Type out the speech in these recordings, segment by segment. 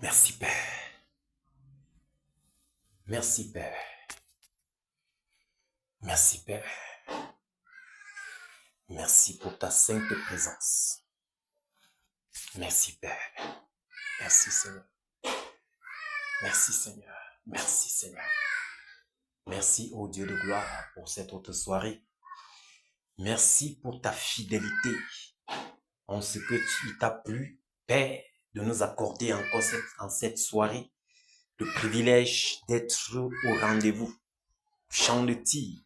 Merci Père. Merci Père. Merci Père. Merci pour ta sainte présence. Merci Père. Merci Seigneur. Merci Seigneur. Merci Seigneur. Merci ô Dieu de gloire pour cette autre soirée. Merci pour ta fidélité en ce que il t'a plu, Père, de nous accorder encore en cette soirée le privilège d'être au rendez-vous. Chant de tir.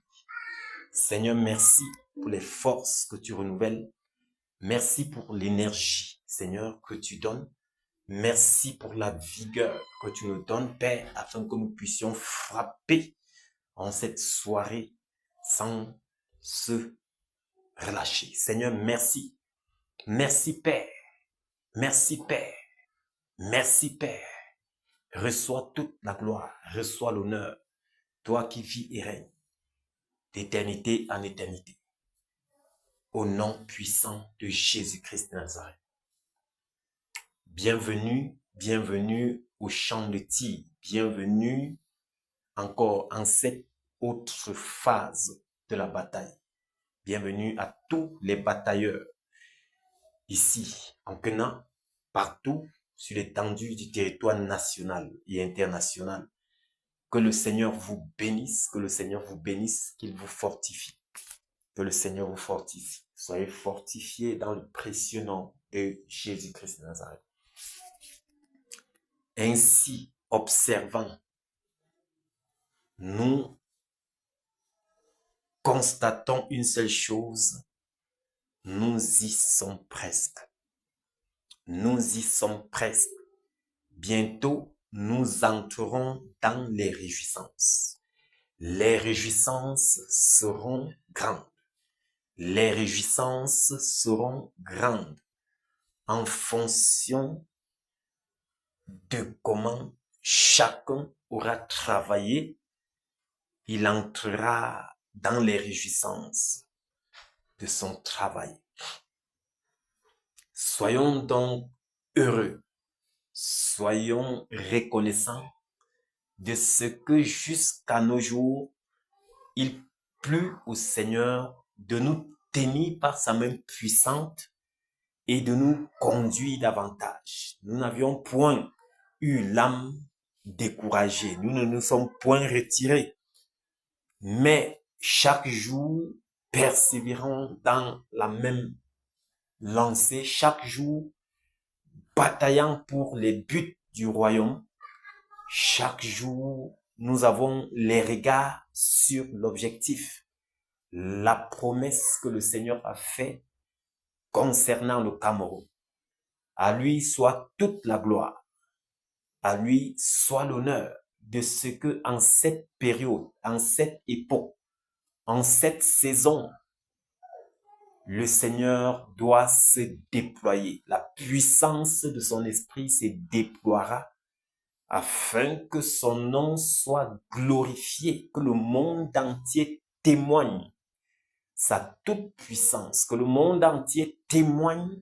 Seigneur, merci pour les forces que tu renouvelles. Merci pour l'énergie, Seigneur, que tu donnes. Merci pour la vigueur que tu nous donnes, Père, afin que nous puissions frapper en cette soirée sans se relâcher. Seigneur, merci. Merci, Père. Merci, Père. Merci, Père. Reçois toute la gloire, reçois l'honneur, toi qui vis et règnes d'éternité en éternité. Au nom puissant de Jésus-Christ de Nazareth. Bienvenue, bienvenue au champ de tir. Bienvenue encore en cette autre phase de la bataille. Bienvenue à tous les batailleurs ici en Canaan, partout sur l'étendue du territoire national et international. Que le Seigneur vous bénisse, que le Seigneur vous bénisse, qu'il vous fortifie. Que le Seigneur vous fortifie. Soyez fortifiés dans le précieux nom de Jésus-Christ de Nazareth. Ainsi, observant, nous constatons une seule chose, nous y sommes presque. Nous y sommes presque. Bientôt, nous entrerons dans les réjouissances. Les réjouissances seront grandes. Les réjouissances seront grandes en fonction de comment chacun aura travaillé. Il entrera dans les réjouissances de son travail. Soyons donc heureux, soyons reconnaissants de ce que jusqu'à nos jours, il plut au Seigneur de nous tenir par sa main puissante et de nous conduire davantage. Nous n'avions point eu l'âme découragée, nous ne nous sommes point retirés, mais chaque jour, persévérons dans la même lancée, chaque jour, bataillant pour les buts du royaume. Chaque jour, nous avons les regards sur l'objectif, la promesse que le Seigneur a faite concernant le Cameroun. À lui soit toute la gloire, à lui soit l'honneur de ce que en cette période, en cette époque, en cette saison, le Seigneur doit se déployer. La puissance de son esprit se déploiera afin que son nom soit glorifié, que le monde entier témoigne sa toute puissance, que le monde entier témoigne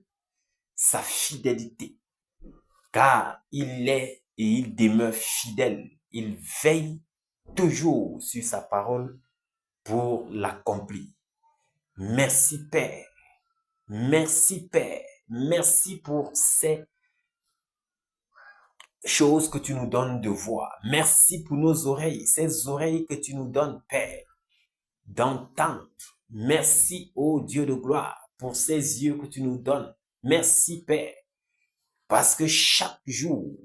sa fidélité, car il est et il demeure fidèle. Il veille toujours sur sa parole pour l'accomplir. Merci Père, merci Père, merci pour ces choses que tu nous donnes de voir. Merci pour nos oreilles, ces oreilles que tu nous donnes, Père, d'entendre. Merci, ô Dieu de gloire, pour ces yeux que tu nous donnes. Merci, Père, parce que chaque jour,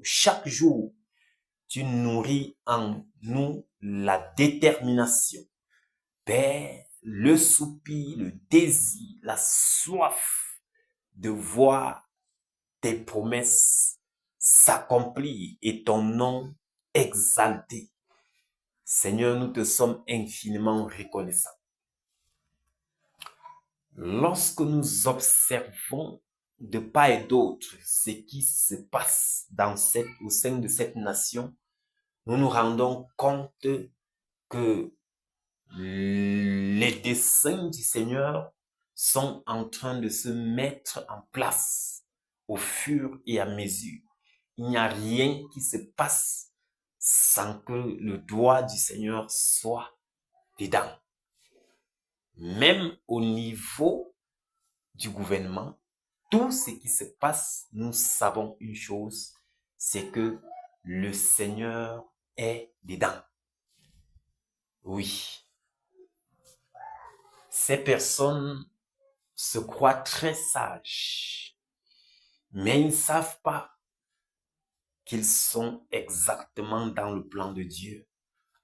tu nourris en nous la détermination. Père, le soupir, le désir, la soif de voir tes promesses s'accomplir et ton nom exalté. Seigneur, nous te sommes infiniment reconnaissants. Lorsque nous observons de part et d'autre ce qui se passe au sein de cette nation, nous nous rendons compte que les desseins du Seigneur sont en train de se mettre en place au fur et à mesure. il n'y a rien qui se passe sans que le doigt du Seigneur soit dedans. Même au niveau du gouvernement, tout ce qui se passe, nous savons une chose, c'est que le Seigneur est dedans. Oui. Ces personnes se croient très sages, mais ils ne savent pas qu'ils sont exactement dans le plan de Dieu,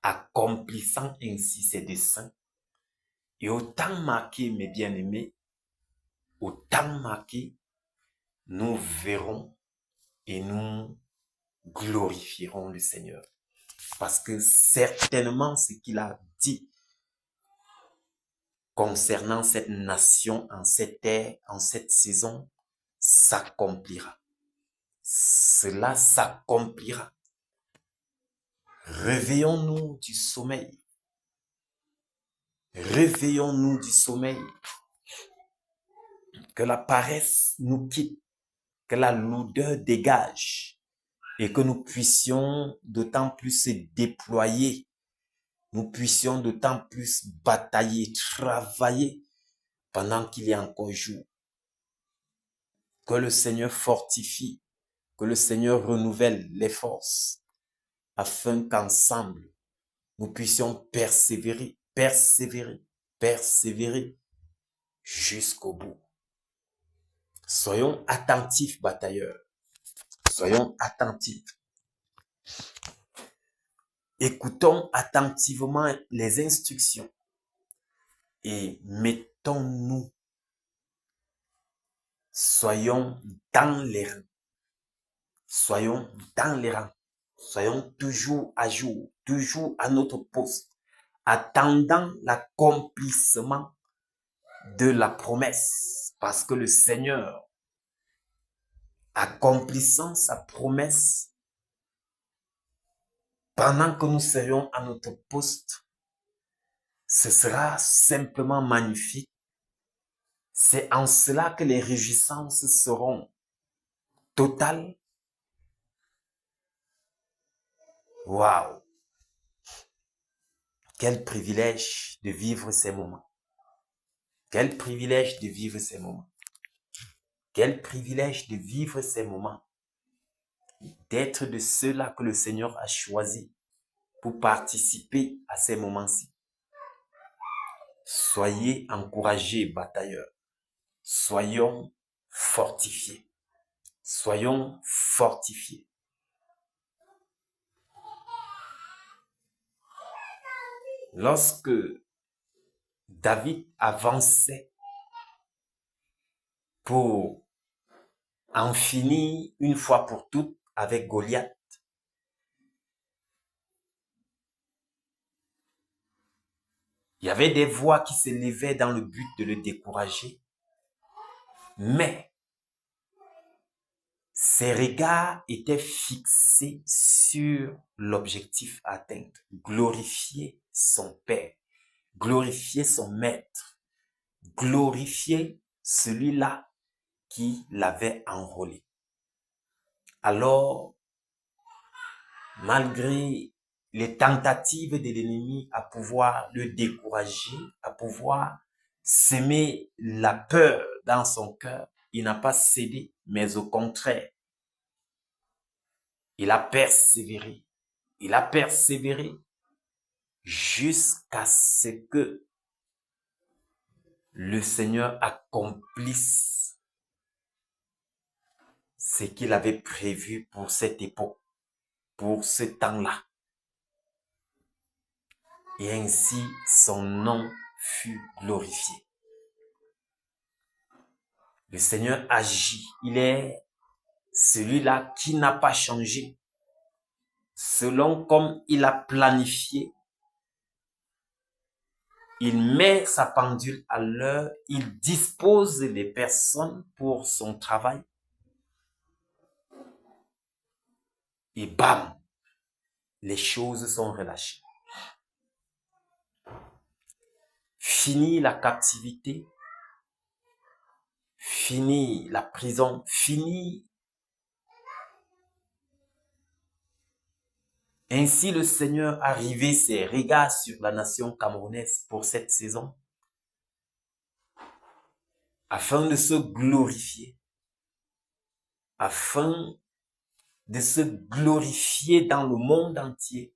accomplissant ainsi ses desseins. Et au temps marqué, mes bien-aimés, au temps marqué, nous verrons et nous glorifierons le Seigneur. Parce que certainement ce qu'il a dit concernant cette nation en cette ère, en cette saison, s'accomplira. Cela s'accomplira. Réveillons-nous du sommeil. Réveillons-nous du sommeil. Que la paresse nous quitte, que la lourdeur dégage et que nous puissions d'autant plus se déployer, nous puissions d'autant plus batailler, travailler pendant qu'il y a encore jour. Que le Seigneur fortifie, que le Seigneur renouvelle les forces afin qu'ensemble nous puissions persévérer, persévérer, persévérer jusqu'au bout. Soyons attentifs, batailleurs. Soyons attentifs. Écoutons attentivement les instructions et mettons-nous. Soyons dans les rangs. Soyons dans les rangs. Soyons toujours à jour, toujours à notre poste, attendant l'accomplissement de la promesse. Parce que le Seigneur, accomplissant sa promesse, pendant que nous serions à notre poste, ce sera simplement magnifique. C'est en cela que les réjouissances seront totales. Waouh! Quel privilège de vivre ces moments. Quel privilège de vivre ces moments. Quel privilège de vivre ces moments. D'être de ceux-là que le Seigneur a choisis pour participer à ces moments-ci. Soyez encouragés, batailleurs. Soyons fortifiés. Soyons fortifiés. Lorsque David avançait pour en finir une fois pour toutes avec Goliath, il y avait des voix qui se levaient dans le but de le décourager, mais ses regards étaient fixés sur l'objectif à atteindre, glorifier son Père, glorifier son Maître, glorifier celui-là qui l'avait enrôlé. Alors, malgré les tentatives de l'ennemi à pouvoir le décourager, à pouvoir semer la peur dans son cœur, il n'a pas cédé, mais au contraire, il a persévéré. Il a persévéré jusqu'à ce que le Seigneur accomplisse ce qu'il avait prévu pour cette époque, pour ce temps-là. Et ainsi, son nom fut glorifié. Le Seigneur agit. Il est celui-là qui n'a pas changé. Selon comme il a planifié, il met sa pendule à l'heure, il dispose des personnes pour son travail. Et bam, les choses sont relâchées. Fini la captivité, fini la prison, fini Ainsi, le Seigneur a rivé ses regards sur la nation camerounaise pour cette saison, afin de se glorifier, afin de se glorifier dans le monde entier.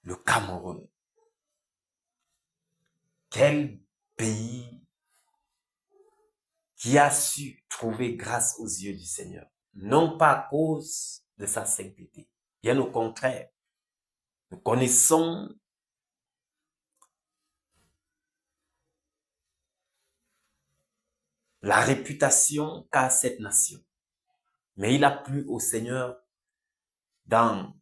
Le Cameroun, quel pays qui a su trouver grâce aux yeux du Seigneur, non pas à cause de sa sainteté, bien au contraire. Nous connaissons la réputation qu'a cette nation, mais il a plu au Seigneur dans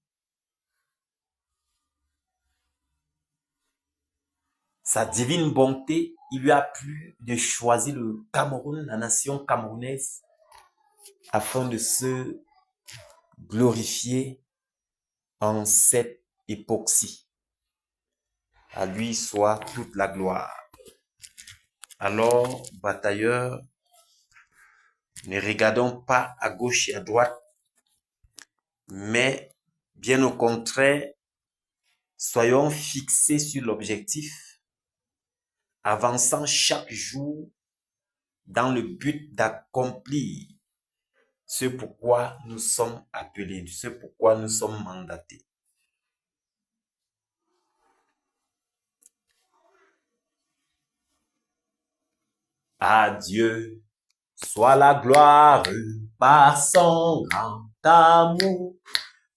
sa divine bonté, il lui a plu de choisir le Cameroun, la nation camerounaise, afin de se glorifier en cette époque-ci. À lui soit toute la gloire. Alors, batailleurs, ne regardons pas à gauche et à droite, mais bien au contraire, soyons fixés sur l'objectif, avançant chaque jour dans le but d'accomplir ce pourquoi nous sommes appelés, ce pourquoi nous sommes mandatés. À Dieu soit la gloire par son grand amour.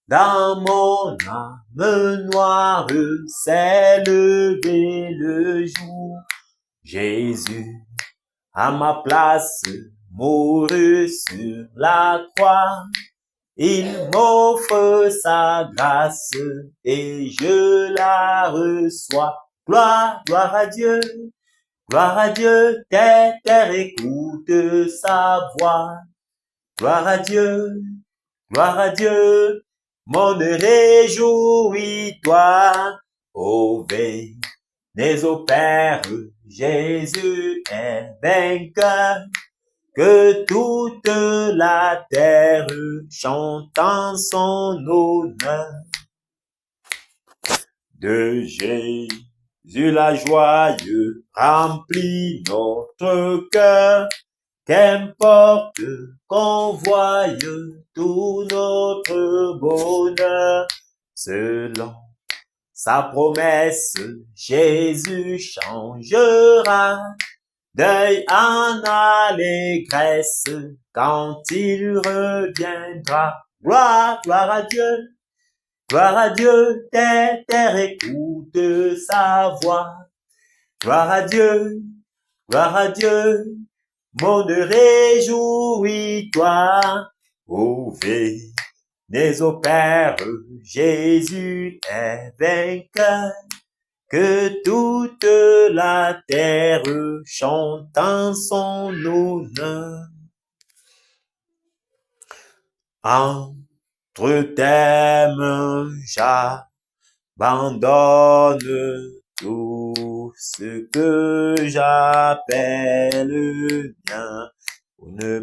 Dans mon âme noire s'est levé le jour. Jésus, à ma place, mourut sur la croix. Il m'offre sa grâce et je la reçois. Gloire, gloire à Dieu. Gloire à Dieu, terre écoute sa voix. Gloire à Dieu, mon réjouis-toi. Ô venez au Père, Jésus est vainqueur. Que toute la terre chante en son honneur. De Jésus la joyeuse remplit notre cœur. Qu'importe qu'on voie tout notre bonheur, selon sa promesse, Jésus changera deuil en allégresse quand il reviendra. Gloire, gloire à Dieu, terre écoute sa voix. Gloire à Dieu, monde réjouis-toi. Ô venez au Père, Jésus est vainqueur. Que toute la terre chante en son honneur. Entre thèmes, j'abandonne tout ce que j'appelle bien. Ne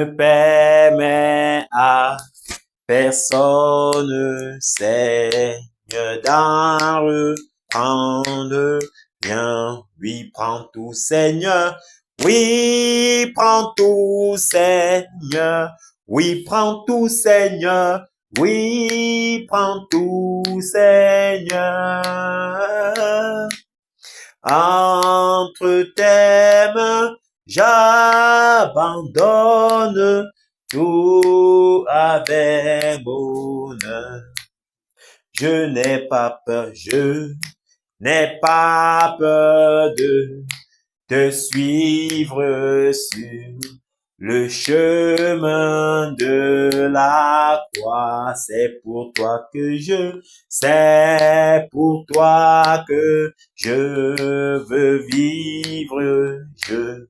permets à personne, Seigneur, d'en reprendre bien. Oui, prends tout, Seigneur. Oui, prends tout, Seigneur. Oui, prends tout, Seigneur. Oui, prends tout, Seigneur. Entre tes mains, j'abandonne tout avec bonheur. Je n'ai pas peur de te suivre sur le chemin de la croix. C'est pour toi que je veux vivre. Je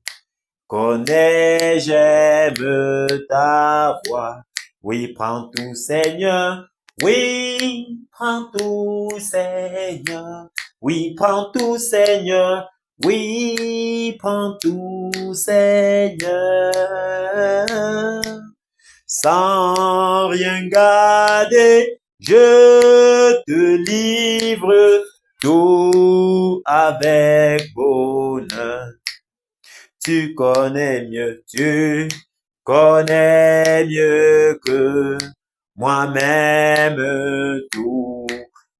connais, j'aime ta voix. Oui, prends tout, Seigneur. Oui, prends tout, Seigneur. Oui, prends tout, Seigneur. Oui, prends tout, Seigneur. sans rien garder, je te livre tout avec bonheur. Tu connais mieux que moi-même tous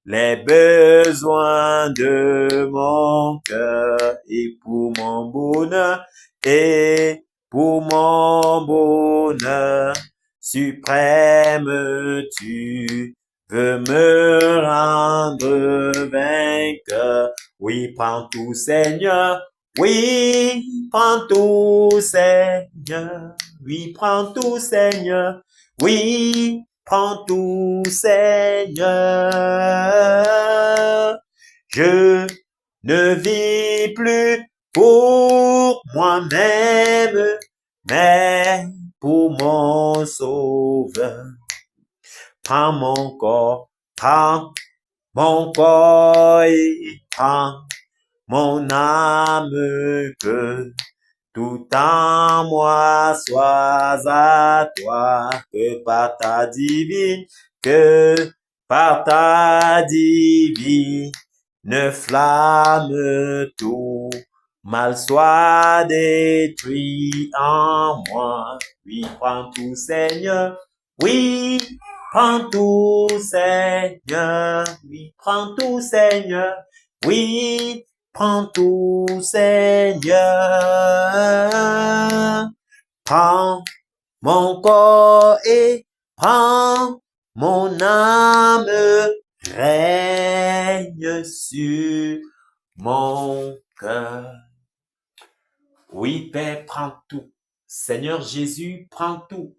les besoins de mon cœur et pour mon bonheur suprême, tu veux me rendre vainqueur. Oui, prends tout, Seigneur. Oui, prends tout, Seigneur. Oui, prends tout, Seigneur. Oui, prends tout, Seigneur. Je ne vis plus pour moi-même, mais pour mon Sauveur. Prends mon corps et prends mon âme, que tout en moi soit à toi, que par ta divine flamme tout mal soit détruit en moi. Oui, prends tout, Seigneur. Oui, prends tout, Seigneur. Oui, prends tout, Seigneur. Oui, prends tout, Seigneur. Prends mon corps et prends mon âme, règne sur mon cœur. Oui, Père, prends tout. Seigneur Jésus, prends tout.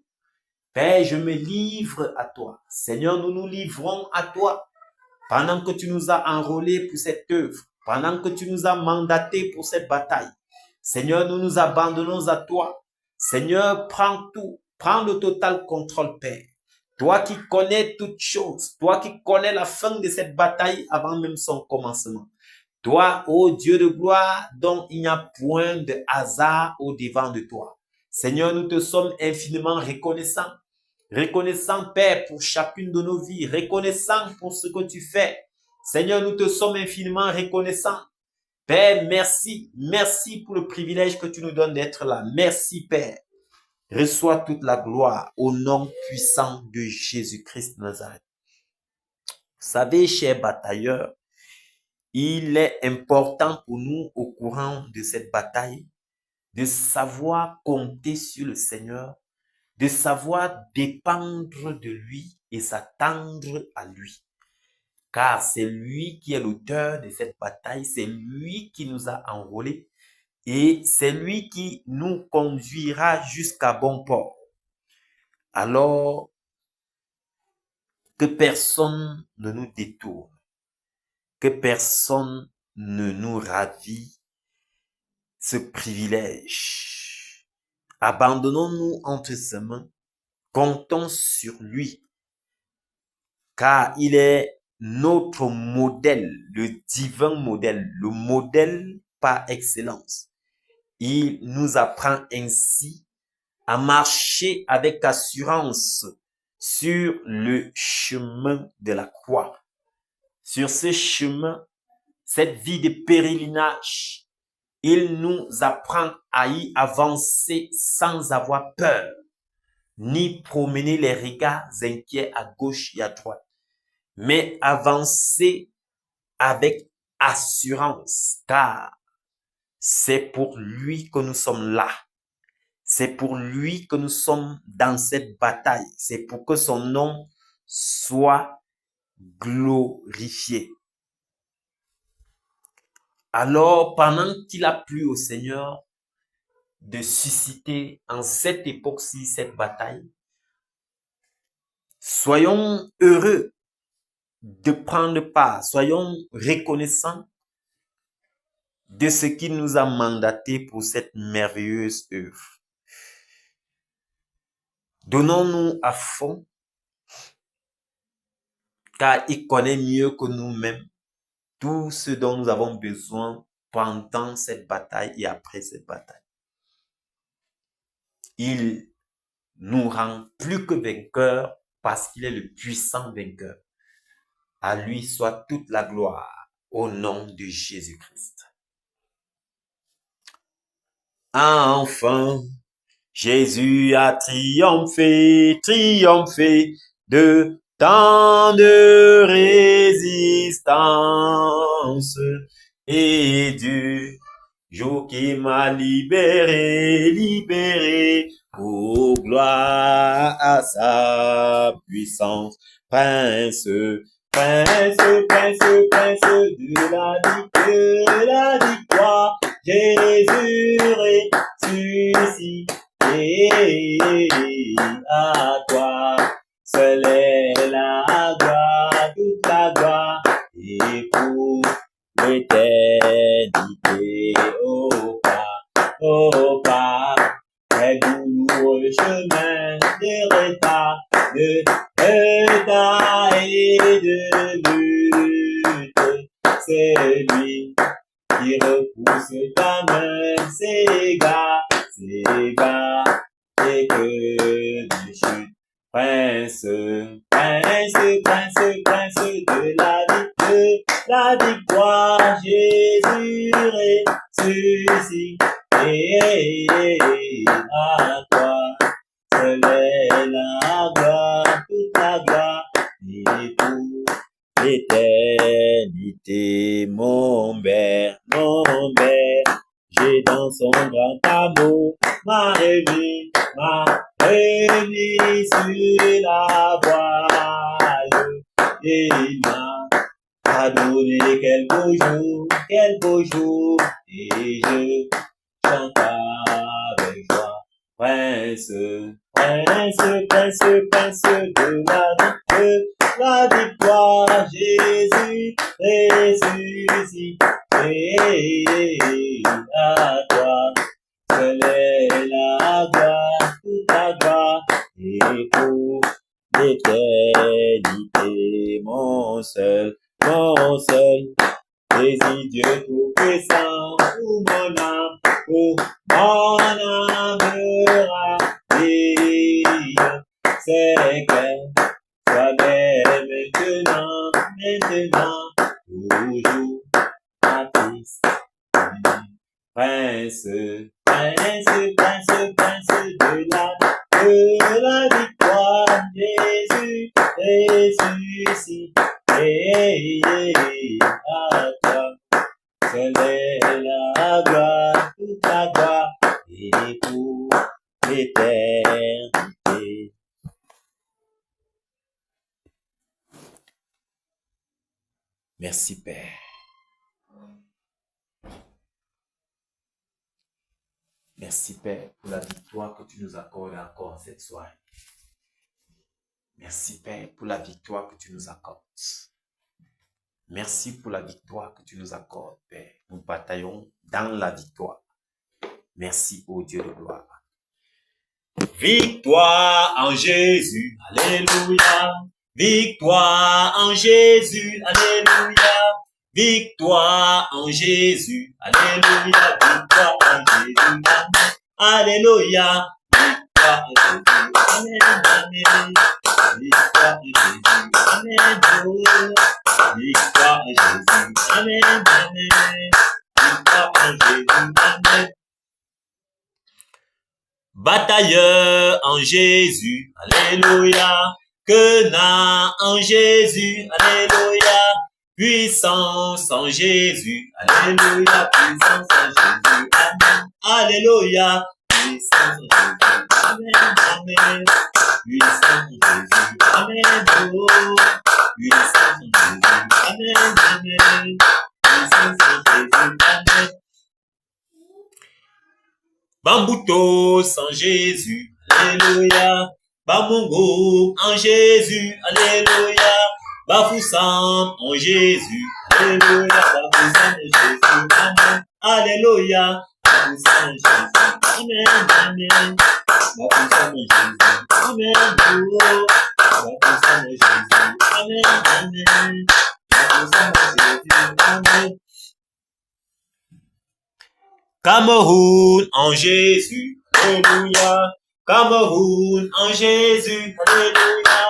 Père, je me livre à toi. Seigneur, nous nous livrons à toi. Pendant que tu nous as enrôlés pour cette œuvre, pendant que tu nous as mandatés pour cette bataille, Seigneur, nous nous abandonnons à toi. Seigneur, prends tout. Prends le total contrôle, Père. Toi qui connais toutes choses, toi qui connais la fin de cette bataille avant même son commencement. Toi, ô Dieu de gloire, dont il n'y a point de hasard au-devant de toi. Seigneur, nous te sommes infiniment reconnaissants. Reconnaissant, Père, pour chacune de nos vies. Reconnaissant pour ce que tu fais. Seigneur, nous te sommes infiniment reconnaissants. Père, merci. Merci pour le privilège que tu nous donnes d'être là. Merci, Père. Reçois toute la gloire au nom puissant de Jésus-Christ de Nazareth. Vous savez, chers batailleurs, il est important pour nous, au courant de cette bataille, de savoir compter sur le Seigneur, de savoir dépendre de lui et s'attendre à lui. Car c'est lui qui est l'auteur de cette bataille, c'est lui qui nous a enrôlés et c'est lui qui nous conduira jusqu'à bon port. Alors, que personne ne nous détourne, que personne ne nous ravit ce privilège. Abandonnons-nous entre ses mains, comptons sur lui, car il est notre modèle, le divin modèle, le modèle par excellence. Il nous apprend ainsi à marcher avec assurance sur le chemin de la croix. Sur ce chemin, cette vie de pèlerinage, il nous apprend à y avancer sans avoir peur, ni promener les regards inquiets à gauche et à droite, mais avancer avec assurance, car c'est pour lui que nous sommes là. C'est pour lui que nous sommes dans cette bataille. C'est pour que son nom soit glorifié. Alors, pendant qu'il a plu au Seigneur de susciter en cette époque-ci cette bataille, soyons heureux de prendre part, soyons reconnaissants de ce qu'il nous a mandaté pour cette merveilleuse œuvre. Donnons-nous à fond, car il connaît mieux que nous-mêmes tout ce dont nous avons besoin pendant cette bataille et après cette bataille. Il nous rend plus que vainqueurs parce qu'il est le puissant vainqueur. À lui soit toute la gloire au nom de Jésus-Christ. Enfin, Jésus a triomphé de tant de résistance et du jour qui m'a libéré, pour gloire à sa puissance. Prince de la victoire, Jésus ressuscité, à toi seule est la gloire, toute la gloire, et pour l'éternité. Oh pas, très douloureux chemin de retard, de retard et de lutte, c'est lui qui repousse ta main, s'égare, et que tu chutes. Prince de la victoire, Jésus ressuscité, à toi seule est la gloire, toute la gloire, et pour l'éternité. Mon père, j'ai dans son grand amour m'a remis sur la voie, et il m'a donné quelques beaux jours, et je chante avec joie. Prince de la victoire, Jésus ressuscité, à toi seule est la gloire, toute la gloire, et pour l'éternité. Mon seul désir, Dieu tout-puissant, pour mon âme ravie, c'est qu'elle soit dès maintenant, toujours ma fils. Prince de la victoire, Jésus ressuscité, à toi seule est la gloire, toute la gloire, et pour l'éternité. Merci Père. Merci Père pour la victoire que tu nous accordes encore cette soirée. Merci Père pour la victoire que tu nous accordes. Merci pour la victoire que tu nous accordes, Père. Nous bataillons dans la victoire. Merci, ô Dieu de gloire. Victoire en Jésus, alléluia. Victoire en Jésus, alléluia. Victoire en Jésus, alléluia. Victoire en Jésus, amen. Alléluia. Victoire en Jésus, amen, amen. Victoire en Jésus, amen. Victoire en Jésus, amen, amen. Victoire en Jésus, amen. Batailleur en Jésus, alléluia. Quenard en Jésus, alléluia. Puissance en Jésus, alléluia. Puissance en Jésus, amen. Alléluia. Puissance en Jésus, amen, amen. Puissance en Jésus, amen. Oh. Puissance en Jésus, amen, amen. Puissance en Jésus, amen. Bamboutos en Jésus, alléluia. Bamongo en Jésus, alléluia. Bafoussam en Jésus, alléluia. Bafoussam en Jésus, amen. Alléluia. Bafoussam en Jésus, amen, amen. Bafoussam en Jésus, amen. Oh. Bafoussam en Jésus, amen, amen. Bafoussam en Jésus, amen. Cameroun en Jésus, alléluia. Cameroun en Jésus, alléluia.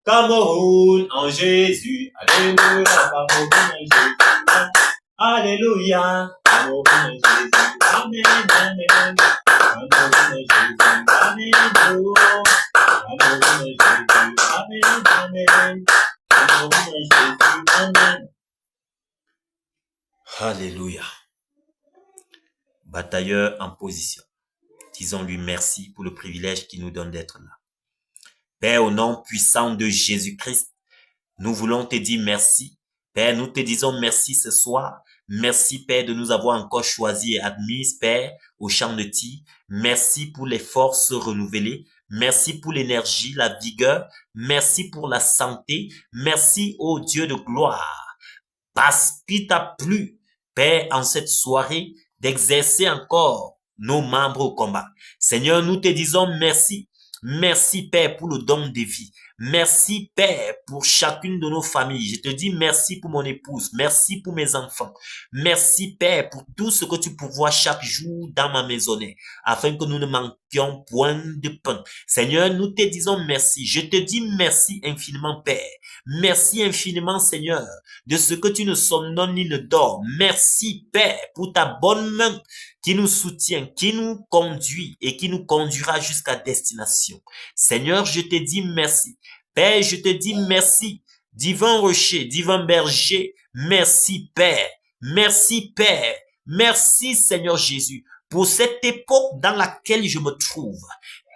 Cameroun en Jésus, alléluia. Cameroun en Jésus, alléluia. Cameroun en Jésus, amen, amen. Cameroun en Jésus, amen, oh. Cameroun en Jésus, amen, amen. Cameroun en Jésus, amen. Alléluia. Batailleur en position. Disons-lui merci pour le privilège qu'il nous donne d'être là. Père, au nom puissant de Jésus-Christ, nous voulons te dire merci. Père, nous te disons merci ce soir. Merci, Père, de nous avoir encore choisis et admis, Père, au champ de tir. Merci pour les forces renouvelées. Merci pour l'énergie, la vigueur. Merci pour la santé. Merci, ô Dieu de gloire. Parce qu'il t'a plu, Père, en cette soirée, d'exercer encore nos membres au combat. Seigneur, nous te disons merci. Merci, Père, pour le don de vie. Merci, Père, pour chacune de nos familles. Je te dis merci pour mon épouse. Merci pour mes enfants. Merci, Père, pour tout ce que tu pourvois chaque jour dans ma maisonnée, afin que nous ne manquions point de pain. Seigneur, nous te disons merci. Je te dis merci infiniment, Père. Merci infiniment, Seigneur, de ce que tu ne somnolles ni ne dors. Merci, Père, pour ta bonne main qui nous soutient, qui nous conduit et qui nous conduira jusqu'à destination. Seigneur, je te dis merci. Père, je te dis merci. Divin rocher, divin berger, merci, Père. Merci, Père. Merci, Seigneur Jésus, pour cette époque dans laquelle je me trouve.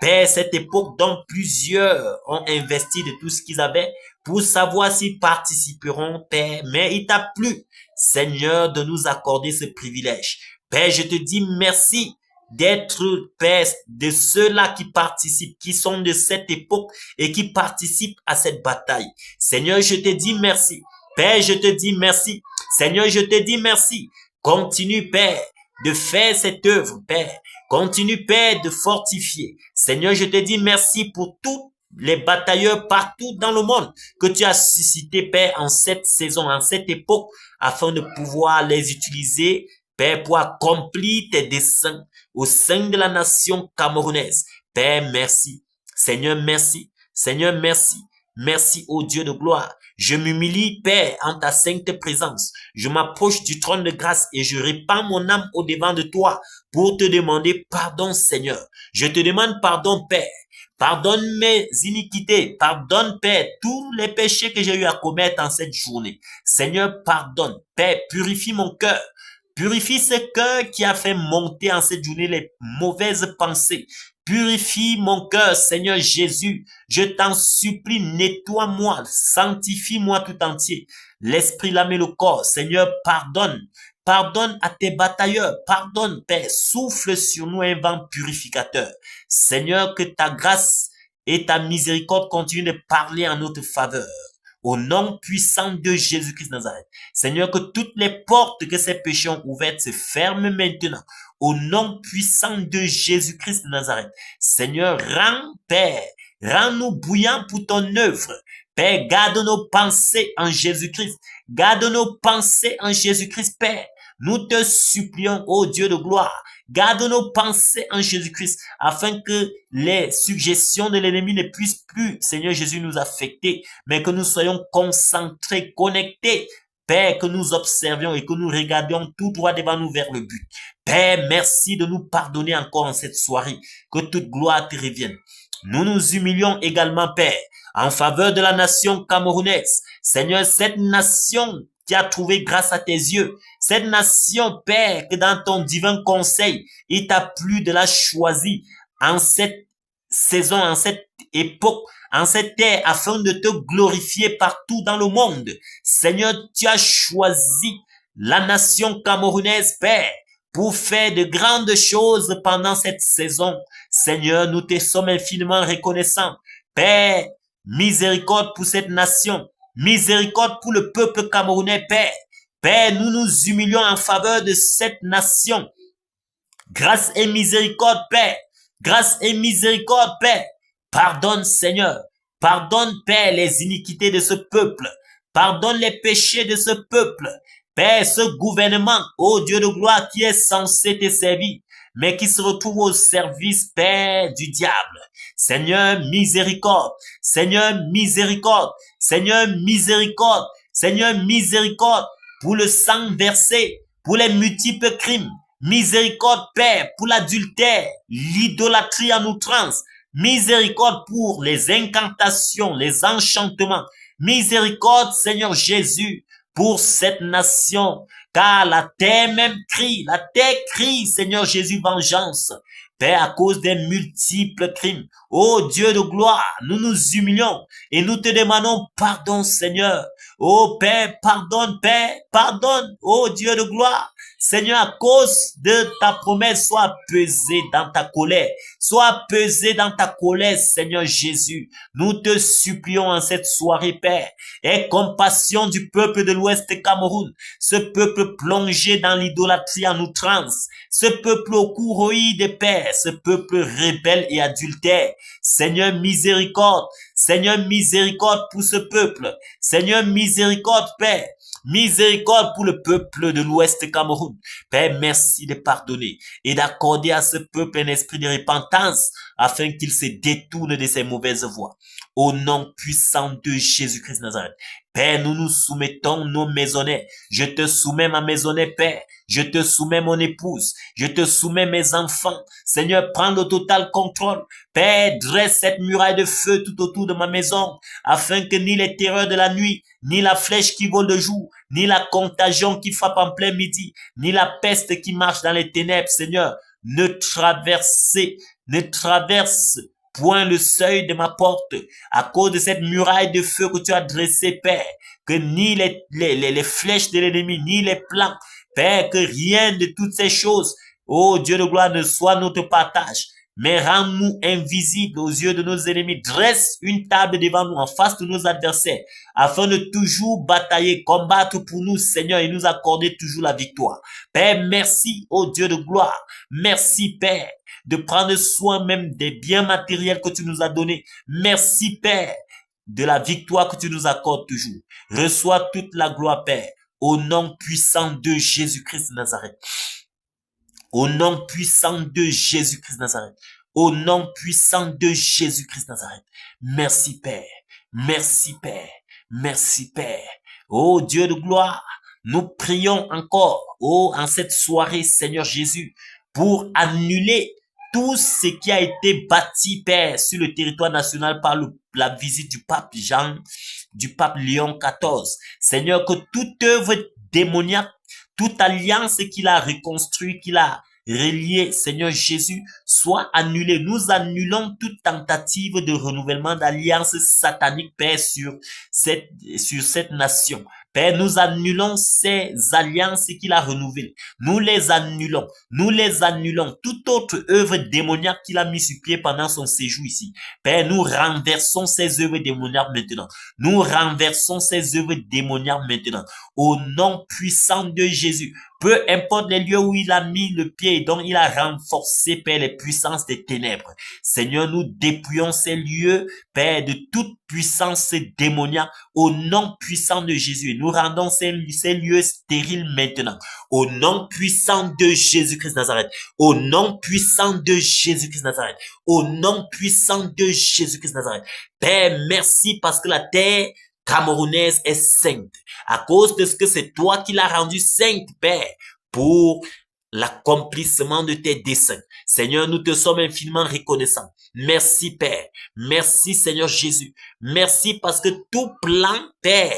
Père, cette époque dont plusieurs ont investi de tout ce qu'ils avaient pour savoir s'ils participeront, Père, mais il t'a plu, Seigneur, de nous accorder ce privilège. Père, je te dis merci d'être, Père, de ceux-là qui participent, qui sont de cette époque et qui participent à cette bataille. Seigneur, je te dis merci. Père, je te dis merci. Seigneur, je te dis merci. Continue, Père, de faire cette œuvre, Père. Continue, Père, de fortifier. Seigneur, je te dis merci pour tous les batailleurs partout dans le monde que tu as suscité, Père, en cette saison, en cette époque, afin de pouvoir les utiliser, Père, pour accomplir tes desseins au sein de la nation camerounaise. Père, merci. Seigneur, merci. Seigneur, merci. Merci, ô Dieu de gloire. Je m'humilie, Père, en ta sainte présence. Je m'approche du trône de grâce et je répands mon âme au devant de toi pour te demander pardon, Seigneur. Je te demande pardon, Père. Pardonne mes iniquités. Pardonne, Père, tous les péchés que j'ai eu à commettre en cette journée. Seigneur, pardonne. Père, purifie mon cœur. Purifie ce cœur qui a fait monter en cette journée les mauvaises pensées. Purifie mon cœur, Seigneur Jésus. Je t'en supplie, nettoie-moi, sanctifie-moi tout entier. L'esprit, l'âme et le corps. Seigneur, pardonne. Pardonne à tes batailleurs. Pardonne, Père. Souffle sur nous un vent purificateur. Seigneur, que ta grâce et ta miséricorde continuent de parler en notre faveur. Au nom puissant de Jésus-Christ de Nazareth. Seigneur, que toutes les portes que ces péchés ont ouvertes se ferment maintenant. Au nom puissant de Jésus-Christ de Nazareth. Seigneur, Père, rends-nous bouillants pour ton œuvre. Père, garde nos pensées en Jésus-Christ. Garde nos pensées en Jésus-Christ, Père. Nous te supplions, ô Dieu de gloire. Garde nos pensées en Jésus-Christ afin que les suggestions de l'ennemi ne puissent plus, Seigneur Jésus, nous affecter, mais que nous soyons concentrés, connectés. Père, que nous observions et que nous regardions tout droit devant nous vers le but. Père, merci de nous pardonner encore en cette soirée. Que toute gloire te revienne. Nous nous humilions également, Père, en faveur de la nation camerounaise. Seigneur, cette nation qui a trouvé grâce à tes yeux. Cette nation, Père, que dans ton divin conseil, il t'a plu de la choisir en cette saison, en cette époque, en cette ère, afin de te glorifier partout dans le monde. Seigneur, tu as choisi la nation camerounaise, Père, pour faire de grandes choses pendant cette saison. Seigneur, nous te sommes infiniment reconnaissants. Père, miséricorde pour cette nation. Miséricorde pour le peuple camerounais, Père. Père, nous nous humilions en faveur de cette nation. Grâce et miséricorde, Père. Grâce et miséricorde, Père. Pardonne, Seigneur. Pardonne, Père, les iniquités de ce peuple. Pardonne les péchés de ce peuple. Père, ce gouvernement, ô Dieu de gloire, qui est censé te servir. mais qui se retrouvent au service, Père, du diable. Seigneur, miséricorde. Seigneur, miséricorde. Seigneur, miséricorde. Seigneur, miséricorde pour le sang versé, pour les multiples crimes. Miséricorde, Père, pour l'adultère, l'idolâtrie en outrance. Miséricorde pour les incantations, les enchantements. Miséricorde, Seigneur Jésus, pour cette nation, car la terre même crie, Seigneur Jésus, vengeance. Père, à cause des multiples crimes. Ô Dieu de gloire, nous nous humilions et nous te demandons pardon, Seigneur. Ô Père, pardonne, ô Dieu de gloire. Seigneur, à cause de ta promesse, sois pesé dans ta colère. Sois pesé dans ta colère, Seigneur Jésus. Nous te supplions en cette soirée, Père. Aie compassion du peuple de l'Ouest Cameroun. Ce peuple plongé dans l'idolâtrie en outrance. Ce peuple au cou roïde des pères. Ce peuple rebelle et adultère. Seigneur, miséricorde. Seigneur, miséricorde pour ce peuple. Seigneur, miséricorde, Père. Miséricorde pour le peuple de l'Ouest Cameroun. Père, merci de pardonner et d'accorder à ce peuple un esprit de repentance afin qu'il se détourne de ses mauvaises voies. Au nom puissant de Jésus-Christ de Nazareth. Père, nous nous soumettons nos maisonnets. Je te soumets ma maisonnée, Père. Je te soumets mon épouse. Je te soumets mes enfants. Seigneur, prends le total contrôle. Père, dresse cette muraille de feu tout autour de ma maison, afin que ni les terreurs de la nuit, ni la flèche qui vole le jour, ni la contagion qui frappe en plein midi, ni la peste qui marche dans les ténèbres, Seigneur, ne traverse point le seuil de ma porte, à cause de cette muraille de feu que tu as dressée, Père, que ni les flèches de l'ennemi, ni les plans, Père, que rien de toutes ces choses, ô Dieu de gloire, ne soit notre partage. Mais rends-nous invisibles aux yeux de nos ennemis. Dresse une table devant nous en face de nos adversaires, afin de toujours batailler, combattre pour nous, Seigneur, et nous accorder toujours la victoire. Père, merci, ô Dieu de gloire. Merci, Père, de prendre soin même des biens matériels que tu nous as donnés. Merci, Père, de la victoire que tu nous accordes toujours. Reçois toute la gloire, Père, au nom puissant de Jésus-Christ de Nazareth. Au nom puissant de Jésus-Christ de Nazareth. Au nom puissant de Jésus-Christ de Nazareth. Merci, Père. Merci, Père. Merci, Père. Oh Dieu de gloire, nous prions encore, en cette soirée, Seigneur Jésus, pour annuler tout ce qui a été bâti, Père, sur le territoire national par la visite du pape Léon XIV. Seigneur, que toute œuvre démoniaque, toute alliance qu'il a reconstruite, qu'il a reliée, Seigneur Jésus, soit annulée. Nous annulons toute tentative de renouvellement d'alliance satanique, Père, sur cette nation. Père, nous annulons ces alliances qu'il a renouvelées. Nous les annulons. Nous les annulons. Toute autre œuvre démoniaque qu'il a mis sur pied pendant son séjour ici. Père, nous renversons ces œuvres démoniaques maintenant. Nous renversons ces œuvres démoniaques maintenant. Au nom puissant de Jésus. Peu importe les lieux où il a mis le pied et dont il a renforcé, Père, les puissances des ténèbres. Seigneur, nous dépouillons ces lieux, Père, de toute puissance démoniaque au nom puissant de Jésus. Nous rendons ces lieux stériles maintenant. Au nom puissant de Jésus-Christ de Nazareth. Au nom puissant de Jésus-Christ de Nazareth. Au nom puissant de Jésus-Christ de Nazareth. Père, merci parce que la terre camerounaise est sainte. À cause de ce que c'est toi qui l'as rendue sainte, Père, pour l'accomplissement de tes desseins. Seigneur, nous te sommes infiniment reconnaissants. Merci, Père. Merci, Seigneur Jésus. Merci parce que tout plan, Père,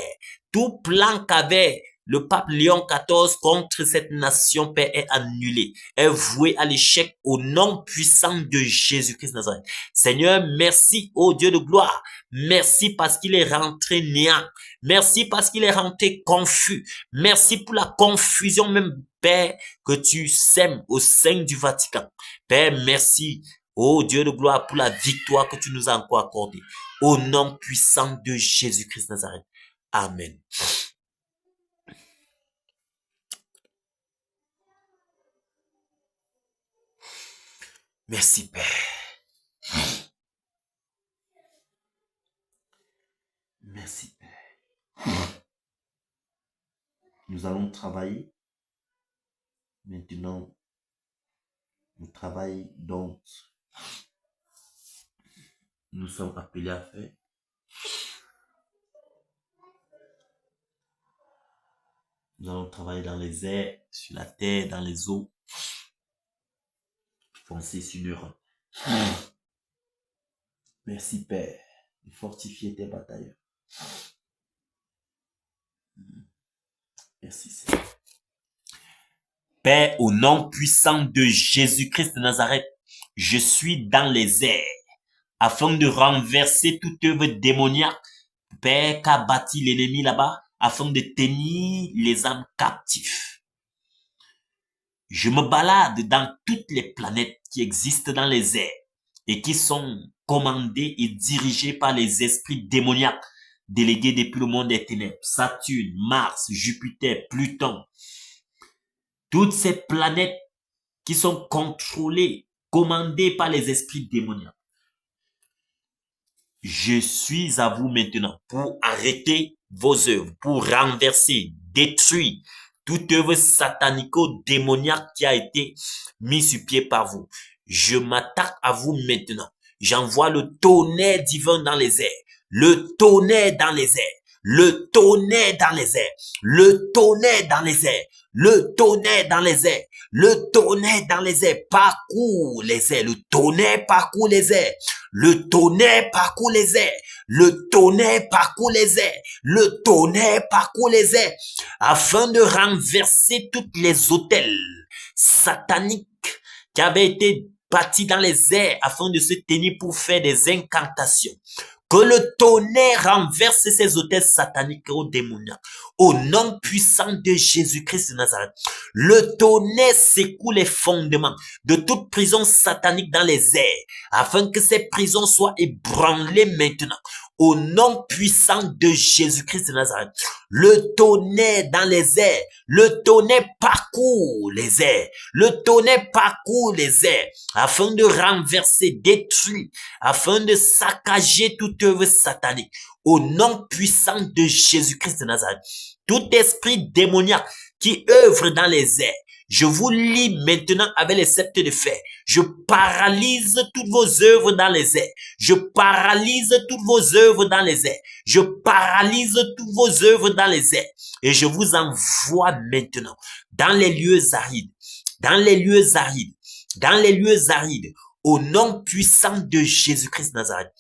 tout plan qu'avait le pape Léon XIV contre cette nation, Père, est annulé, est voué à l'échec au nom puissant de Jésus-Christ de Nazareth. Seigneur, merci, ô Dieu de gloire. Merci parce qu'il est rentré néant. Merci parce qu'il est rentré confus. Merci pour la confusion même, Père, que tu sèmes au sein du Vatican. Père, merci, ô Dieu de gloire, pour la victoire que tu nous as encore accordée. Au nom puissant de Jésus-Christ de Nazareth. Amen. Merci, Père. Merci, Père. Nous allons travailler maintenant le travail dont nous sommes appelés à faire. Nous allons travailler dans les airs, sur la terre, dans les eaux. Foncer sur l'Europe. Merci Père de fortifier tes batailleurs. Merci Seigneur. Père, au nom puissant de Jésus-Christ de Nazareth, je suis dans les airs afin de renverser toute œuvre démoniaque, Père, qu'a bâti l'ennemi là-bas, afin de tenir les âmes captives. Je me balade dans toutes les planètes qui existent dans les airs et qui sont commandées et dirigées par les esprits démoniaques délégués depuis le monde des ténèbres. Saturne, Mars, Jupiter, Pluton. Toutes ces planètes qui sont contrôlées, commandées par les esprits démoniaques. Je suis à vous maintenant pour arrêter vos œuvres, pour renverser, détruire toute œuvre satanico-démoniaque qui a été mise sur pied par vous. Je m'attaque à vous maintenant. J'envoie le tonnerre divin dans les airs, le tonnerre dans les airs, le tonnerre dans les airs, le tonnerre dans les airs, le tonnerre dans les airs, le tonnerre dans les airs, parcourt les airs, le tonnerre parcourt les airs, le tonnerre parcourt les airs, le tonnerre parcourt les airs, le tonnerre parcourt les airs, afin de renverser toutes les autels sataniques qui avaient été bâtis dans les airs afin de se tenir pour faire des incantations. Que le tonnerre renverse ces autels sataniques ou démoniaques. Au nom puissant de Jésus-Christ de Nazareth. Le tonnerre secoue les fondements de toute prison satanique dans les airs, afin que ces prisons soient ébranlées maintenant. Au nom puissant de Jésus-Christ de Nazareth. Le tonnerre dans les airs. Le tonnerre parcourt les airs. Le tonnerre parcourt les airs, afin de renverser, détruire, afin de saccager toute œuvre satanique. Au nom puissant de Jésus-Christ de Nazareth. Tout esprit démoniaque qui œuvre dans les airs, je vous lie maintenant avec les sceptres de fer. Je paralyse toutes vos œuvres dans les airs. Je paralyse toutes vos œuvres dans les airs. Je paralyse toutes vos œuvres dans les airs. Et je vous envoie maintenant dans les lieux arides. Dans les lieux arides. Dans les lieux arides. Au nom puissant de Jésus-Christ de Nazareth.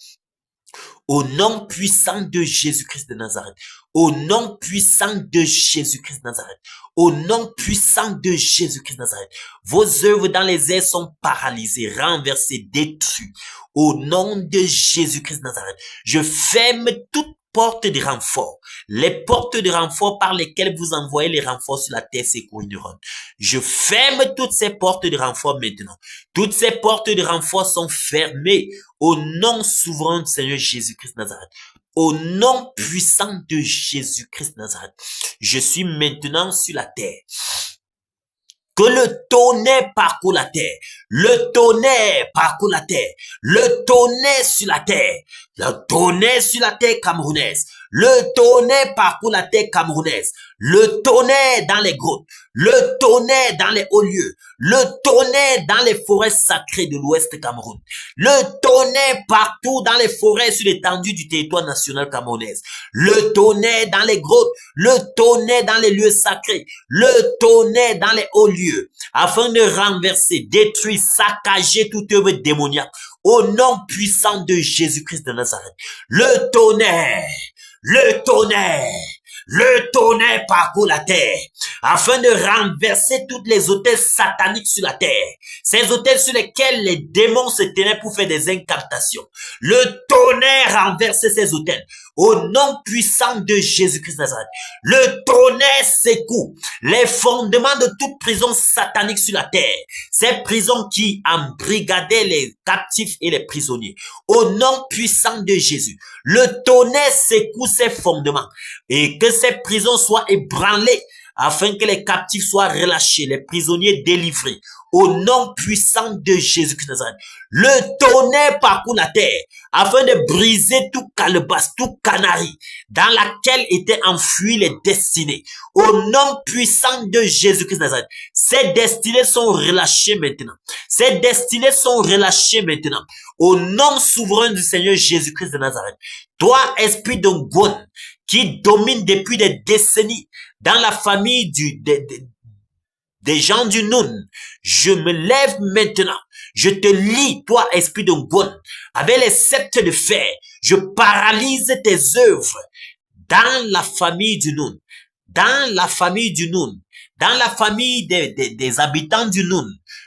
Au nom puissant de Jésus-Christ de Nazareth. Au nom puissant de Jésus-Christ de Nazareth. Au nom puissant de Jésus-Christ de Nazareth. Vos œuvres dans les airs sont paralysées, renversées, détruites. Au nom de Jésus-Christ de Nazareth. Je ferme toute porte de renfort. Les portes de renfort par lesquelles vous envoyez les renforts sur la terre s'écrouleront. Je ferme toutes ces portes de renfort maintenant. Toutes ces portes de renfort sont fermées au nom souverain du Seigneur Jésus-Christ de Nazareth. Au nom puissant de Jésus-Christ de Nazareth. Je suis maintenant sur la terre. Que le tonnerre parcourt la terre. Le tonnerre parcourt la terre. Le tonnerre sur la terre. Le tonnerre sur la terre camerounaise. Le tonnerre parcourt la terre camerounaise. Le tonnerre dans les grottes. Le tonnerre dans les hauts lieux. Le tonnerre dans les forêts sacrées de l'Ouest Cameroun. Le tonnerre partout dans les forêts sur l'étendue du territoire national camerounais. Le tonnerre dans les grottes. Le tonnerre dans les lieux sacrés. Le tonnerre dans les hauts lieux. Afin de renverser, détruire, saccager toute œuvre démoniaque. Au nom puissant de Jésus-Christ de Nazareth. Le tonnerre. Le tonnerre. Le tonnerre parcourt la terre, afin de renverser toutes les autels sataniques sur la terre. Ces autels sur lesquels les démons se tenaient pour faire des incantations. Le tonnerre renverse ces autels. Au nom puissant de Jésus-Christ de Nazareth. Le tonnerre secoue les fondements de toute prison satanique sur la terre. Ces prisons qui embrigadaient les captifs et les prisonniers. Au nom puissant de Jésus. Le tonnerre secoue ces fondements. Et que ces prisons soient ébranlées afin que les captifs soient relâchés, les prisonniers délivrés, au nom puissant de Jésus-Christ de Nazareth. Le tonnerre parcourt la terre, afin de briser tout calebasse, tout canari, dans laquelle étaient enfouis les destinées. Au nom puissant de Jésus-Christ de Nazareth, ces destinées sont relâchées maintenant. Ces destinées sont relâchées maintenant. Au nom souverain du Seigneur Jésus-Christ de Nazareth. Toi, esprit de Gon, qui domine depuis des décennies dans la famille des gens du Noun, je me lève maintenant. Je te lie, toi, esprit de Gon, avec les sceptres de fer. Je paralyse tes œuvres dans la famille du Noun, dans la famille du Noun, dans la famille des habitants du Noun.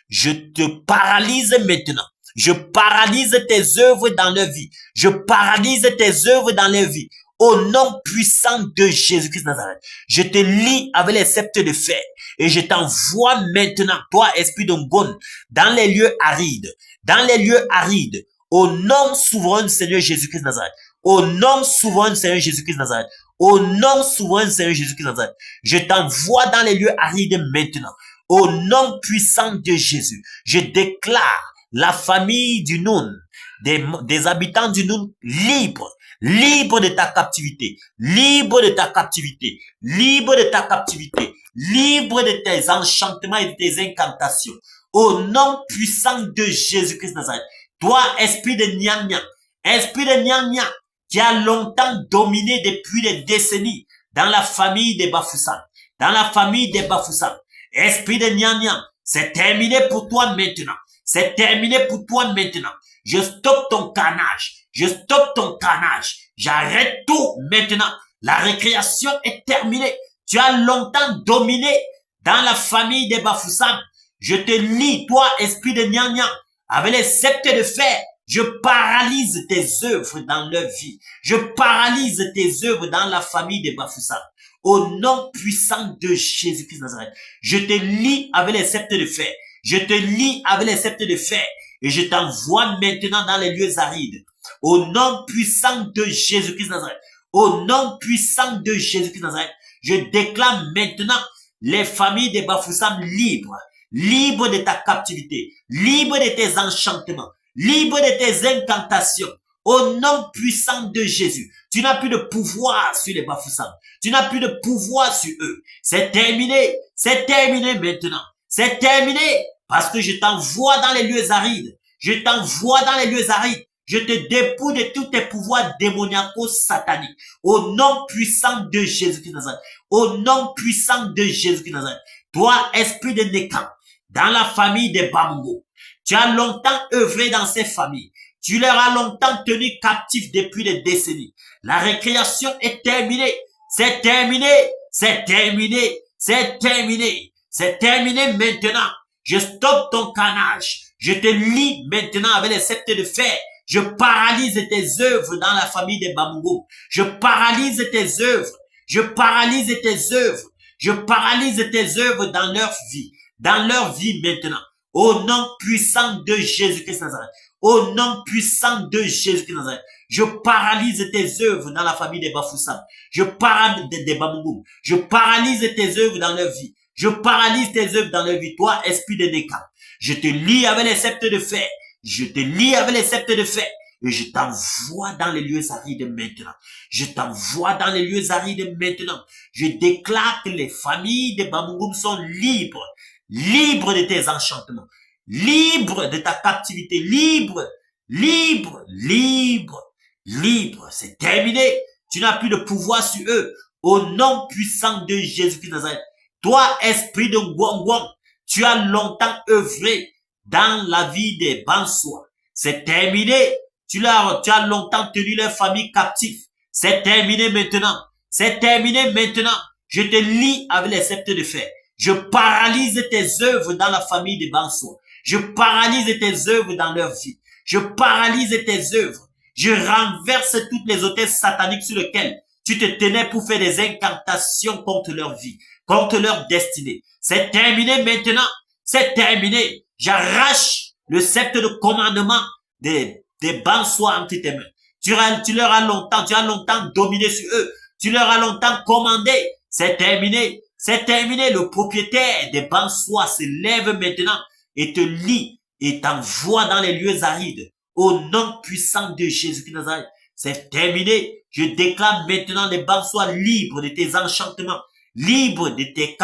Je te paralyse maintenant. Je paralyse tes œuvres dans leur vie. Je paralyse tes œuvres dans leur vie. Au nom puissant de Jésus-Christ de Nazareth, je te lie avec les sceptres de fer et je t'envoie maintenant, toi, esprit de Gon, dans les lieux arides, dans les lieux arides, au nom souverain du Seigneur Jésus-Christ de Nazareth, au nom souverain du Seigneur Jésus-Christ de Nazareth, au nom souverain du Seigneur Jésus-Christ de Nazareth, je t'envoie dans les lieux arides maintenant, au nom puissant de Jésus, je déclare la famille du Noun, des habitants du Noun libres, libre de ta captivité, libre de ta captivité, libre de ta captivité, libre de tes enchantements et de tes incantations. Au nom puissant de Jésus-Christ de Nazareth, toi, esprit de Nyang Nyang, esprit de Nyang Nyang, qui a longtemps dominé depuis des décennies dans la famille des Bafoussam, dans la famille des Bafoussam, esprit de Nyang Nyang, c'est terminé pour toi maintenant, c'est terminé pour toi maintenant. Je stoppe ton carnage. Je stoppe ton carnage. J'arrête tout maintenant. La récréation est terminée. Tu as longtemps dominé dans la famille des Bafoussam. Je te lie, toi, esprit de Nyang Nyang, avec les sceptres de fer. Je paralyse tes œuvres dans leur vie. Je paralyse tes œuvres dans la famille des Bafoussam. Au nom puissant de Jésus-Christ de Nazareth, je te lie avec les sceptres de fer. Je te lie avec les sceptres de fer. Et je t'envoie maintenant dans les lieux arides. Au nom puissant de Jésus-Christ de Nazareth. Au nom puissant de Jésus-Christ de Nazareth. Je déclare maintenant les familles des Bafoussam libres. Libres de ta captivité. Libres de tes enchantements. Libres de tes incantations. Au nom puissant de Jésus. Tu n'as plus de pouvoir sur les Bafoussam. Tu n'as plus de pouvoir sur eux. C'est terminé. C'est terminé maintenant. C'est terminé. Parce que je t'envoie dans les lieux arides. Je t'envoie dans les lieux arides. Je te dépouille de tous tes pouvoirs démoniacaux sataniques. Au nom puissant de Jésus-Christ de Nazareth. Au nom puissant de Jésus-Christ de Nazareth. Toi, esprit de Nécan, dans la famille des Bamungo, tu as longtemps œuvré dans ces familles. Tu leur as longtemps tenu captifs depuis des décennies. La récréation est terminée. C'est terminé. C'est terminé. C'est terminé. C'est terminé maintenant. Je stoppe ton carnage. Je te lie maintenant avec les sceptres de fer. Je paralyse tes œuvres dans la famille des Bamungo. Je paralyse tes œuvres. Je paralyse tes œuvres. Je paralyse tes œuvres dans leur vie. Dans leur vie maintenant. Au nom puissant de Jésus-Christ de Nazareth. Au nom puissant de Jésus-Christ de Nazareth. Je paralyse tes œuvres dans la famille des Bafoussam. Je paralyse des Bamungo. Je paralyse tes œuvres dans leur vie. Je paralyse tes œuvres dans leur vie. Toi, esprit de Nécan. Je te lie avec les sceptres de fer. Je te lie avec les sceptres de fer. Et je t'envoie dans les lieux arides maintenant. Je t'envoie dans les lieux arides maintenant. Je déclare que les familles des Bamungoum sont libres. Libres de tes enchantements. Libres de ta captivité. Libres. Libres. Libres. Libres. C'est terminé. Tu n'as plus de pouvoir sur eux. Au nom puissant de Jésus-Christ de Nazareth. Toi, esprit de Gwangwang, tu as longtemps œuvré dans la vie des Bansois. C'est terminé. Tu as longtemps tenu leur famille captive. C'est terminé maintenant. C'est terminé maintenant. Je te lie avec les sceptres de fer. Je paralyse tes œuvres dans la famille des Bansois. Je paralyse tes œuvres dans leur vie. Je paralyse tes œuvres. Je renverse toutes les hôtels sataniques sur lesquels tu te tenais pour faire des incantations contre leur vie, contre leur destinée. C'est terminé maintenant. C'est terminé. J'arrache le sceptre de commandement des Bansois entre tes mains. Tu as longtemps dominé sur eux. Tu leur as longtemps commandé. C'est terminé. C'est terminé. Le propriétaire des balançoires se lève maintenant et te lie et t'envoie dans les lieux arides. Au nom puissant de Jésus-Christ de Nazareth. C'est terminé. Je déclare maintenant les balançoires libres de tes enchantements, libres de tes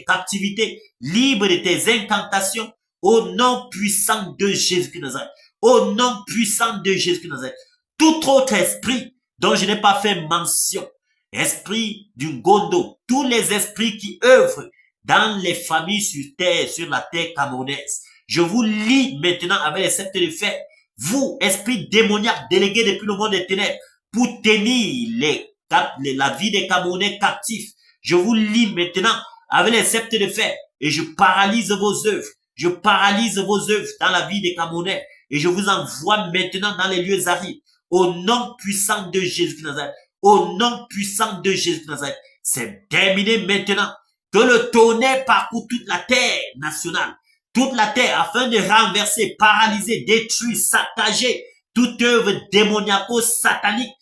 captivités, libres de tes incantations. Au nom puissant de Jésus-Christ de Nazareth. Au nom puissant de Jésus-Christ de Nazareth. Tout autre esprit dont je n'ai pas fait mention, esprit du Gondo, tous les esprits qui œuvrent dans les familles sur terre, sur la terre camerounaise, je vous lie maintenant avec les sceptres de fer, vous, esprits démoniaques délégués depuis le monde des ténèbres, pour tenir la vie des Camerounais captifs. Je vous lie maintenant avec les sceptres de fer et je paralyse vos œuvres. Je paralyse vos œuvres dans la vie des Camerounais et je vous envoie maintenant dans les lieux arides. Au nom puissant de Jésus de Nazareth. Au nom puissant de Jésus de Nazareth. C'est terminé maintenant. Que le tonnerre parcourt toute la terre nationale. Toute la terre afin de renverser, paralyser, détruire, saccager toute œuvre démoniaco-satanique,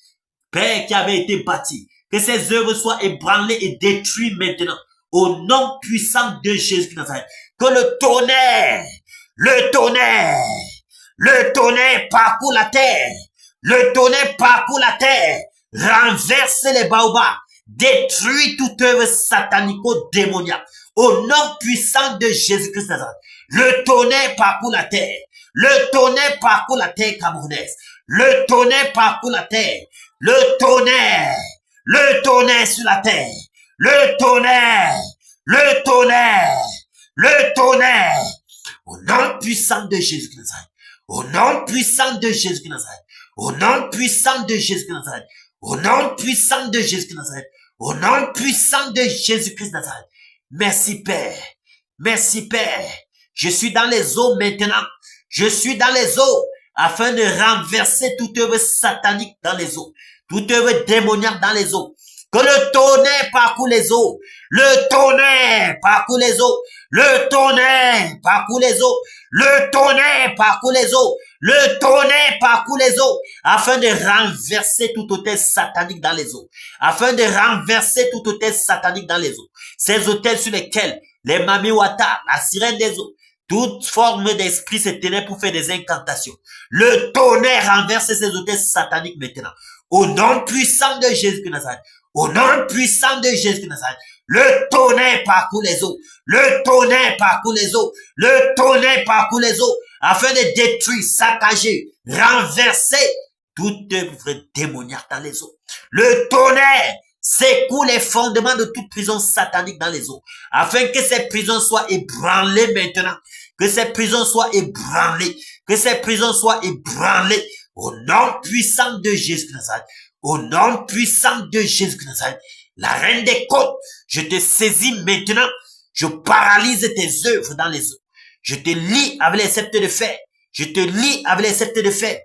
Père, qui avait été bâtie. Que ces œuvres soient ébranlées et détruites maintenant. Au nom puissant de Jésus de Nazareth. Que le tonnerre parcourt la terre. Le tonnerre parcourt la terre, renverse les baobabs, détruit toute œuvre satanico-démoniaque. Au nom puissant de Jésus-Christ de Nazareth. Le tonnerre parcourt la terre. Le tonnerre parcourt la terre camerounaise. Le tonnerre parcourt la terre. Le tonnerre sur la terre. Le tonnerre. Au nom puissant de Jésus-Christ de Nazareth. Au nom puissant de Jésus-Christ de Nazareth. Au nom puissant de Jésus-Christ de Nazareth. Au nom puissant de Jésus-Christ de Nazareth. Au nom puissant de Jésus-Christ de Nazareth. Merci Père. Merci Père. Je suis dans les eaux maintenant. Je suis dans les eaux afin de renverser toute œuvre satanique dans les eaux. Toute œuvre démoniaque dans les eaux. Que le tonnerre parcourt les eaux. Le tonnerre parcourt les eaux. Le tonnerre parcourt les eaux. Le tonnerre parcourt les eaux. Le tonnerre parcourt les eaux. Afin de renverser tout hôtel satanique dans les eaux. Afin de renverser tout hôtel satanique dans les eaux. Ces hôtels sur lesquels les mamiwata, la sirène des eaux, toute forme d'esprit se tenait pour faire des incantations. Le tonnerre renverse ces hôtels sataniques maintenant. Au nom puissant de Jésus de Nazareth. Au nom puissant de Jésus de Nazareth. Le tonnerre parcourt les eaux. Le tonnerre parcourt les eaux. Le tonnerre parcourt les eaux. Afin de détruire, saccager, renverser toute œuvre démoniaque dans les eaux. Le tonnerre secoue les fondements de toute prison satanique dans les eaux. Afin que ces prisons soient ébranlées maintenant. Que ces prisons soient ébranlées. Que ces prisons soient ébranlées. Au nom puissant de Jésus de Nazareth. Au nom puissant de Jésus de Nazareth. La reine des côtes, je te saisis maintenant. Je paralyse tes œuvres dans les eaux. Je te lie avec les sceptres de fer. Je te lie avec les sceptres de fer.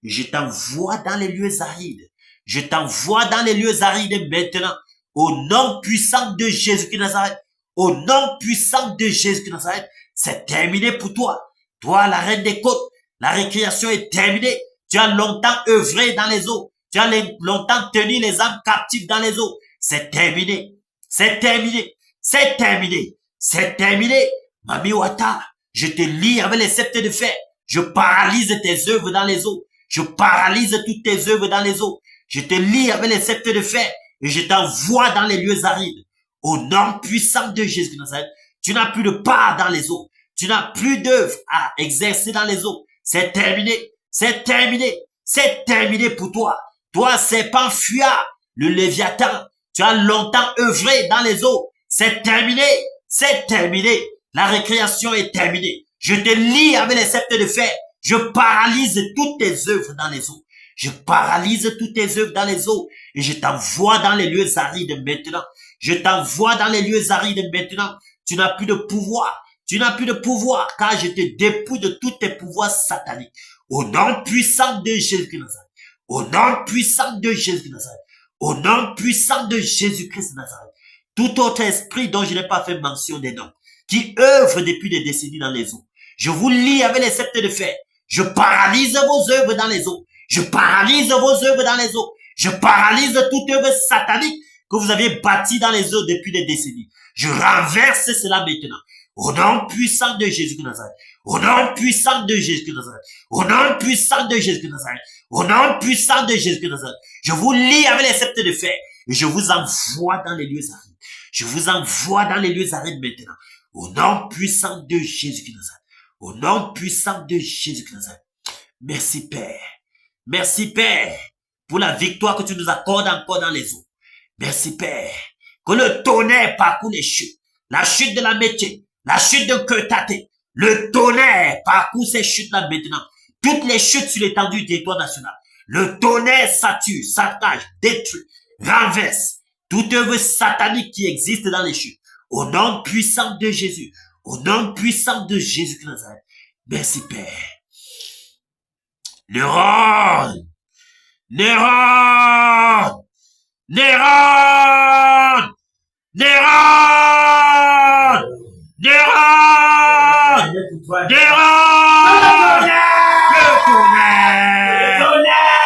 Je t'envoie dans les lieux arides. Je t'envoie dans les lieux arides maintenant. Au nom puissant de Jésus de Nazareth. Au nom puissant de Jésus de Nazareth. C'est terminé pour toi. Toi, la reine des côtes. La récréation est terminée. Tu as longtemps œuvré dans les eaux. Tu as longtemps tenu les âmes captives dans les eaux. C'est terminé. C'est terminé. C'est terminé. C'est terminé. Mami Wata, je te lie avec les sceptres de fer. Je paralyse tes œuvres dans les eaux. Je paralyse toutes tes œuvres dans les eaux. Je te lie avec les sceptres de fer et je t'envoie dans les lieux arides. Au nom puissant de Jésus de Nazareth, tu n'as plus de part dans les eaux. Tu n'as plus d'œuvre à exercer dans les eaux. C'est terminé. C'est terminé. C'est terminé pour toi. Toi, serpent fuyard, le Léviathan, tu as longtemps œuvré dans les eaux. C'est terminé. C'est terminé. La récréation est terminée. Je te lie avec les sceptres de fer. Je paralyse toutes tes œuvres dans les eaux. Je paralyse toutes tes œuvres dans les eaux. Et je t'envoie dans les lieux arides maintenant. Je t'envoie dans les lieux arides maintenant. Tu n'as plus de pouvoir. Tu n'as plus de pouvoir, car je te dépouille de tous tes pouvoirs sataniques. Au nom puissant de Jésus de Nazareth. Au nom puissant de Jésus de Nazareth. Au nom puissant de Jésus-Christ de Nazareth. Tout autre esprit dont je n'ai pas fait mention des noms, qui œuvre depuis des décennies dans les eaux. Je vous lie avec les sceptres de fer. Je paralyse vos œuvres dans les eaux. Je paralyse vos œuvres dans les eaux. Je paralyse toute œuvre satanique que vous aviez bâti dans les eaux depuis des décennies. Je renverse cela maintenant. Au nom puissant de Jésus de Nazareth. Au nom puissant de Jésus de Nazareth. Au nom puissant de Jésus de Nazareth. Au nom puissant de Jésus de Nazareth. Je vous lie avec les sceptres de fer et je vous envoie dans les lieux arides. Je vous envoie dans les lieux arides maintenant. Au nom puissant de Jésus de Nazareth. Au nom puissant de Jésus de Nazareth. Merci Père. Merci Père pour la victoire que tu nous accordes encore dans les eaux. Merci Père. Que le tonnerre parcourt les chutes. La chute de la métier. La chute de Ketate. Le tonnerre parcourt ces chutes-là maintenant. Toutes les chutes sur l'étendue du territoire national. Le tonnerre sature, saccage, détruit, renverse toute œuvre satanique qui existe dans les chutes. Au nom puissant de Jésus. Au nom puissant de Jésus de Nazareth. Merci Père. Néron! Néron! Néron! Néron! Néron! Néron! Le tonnerre!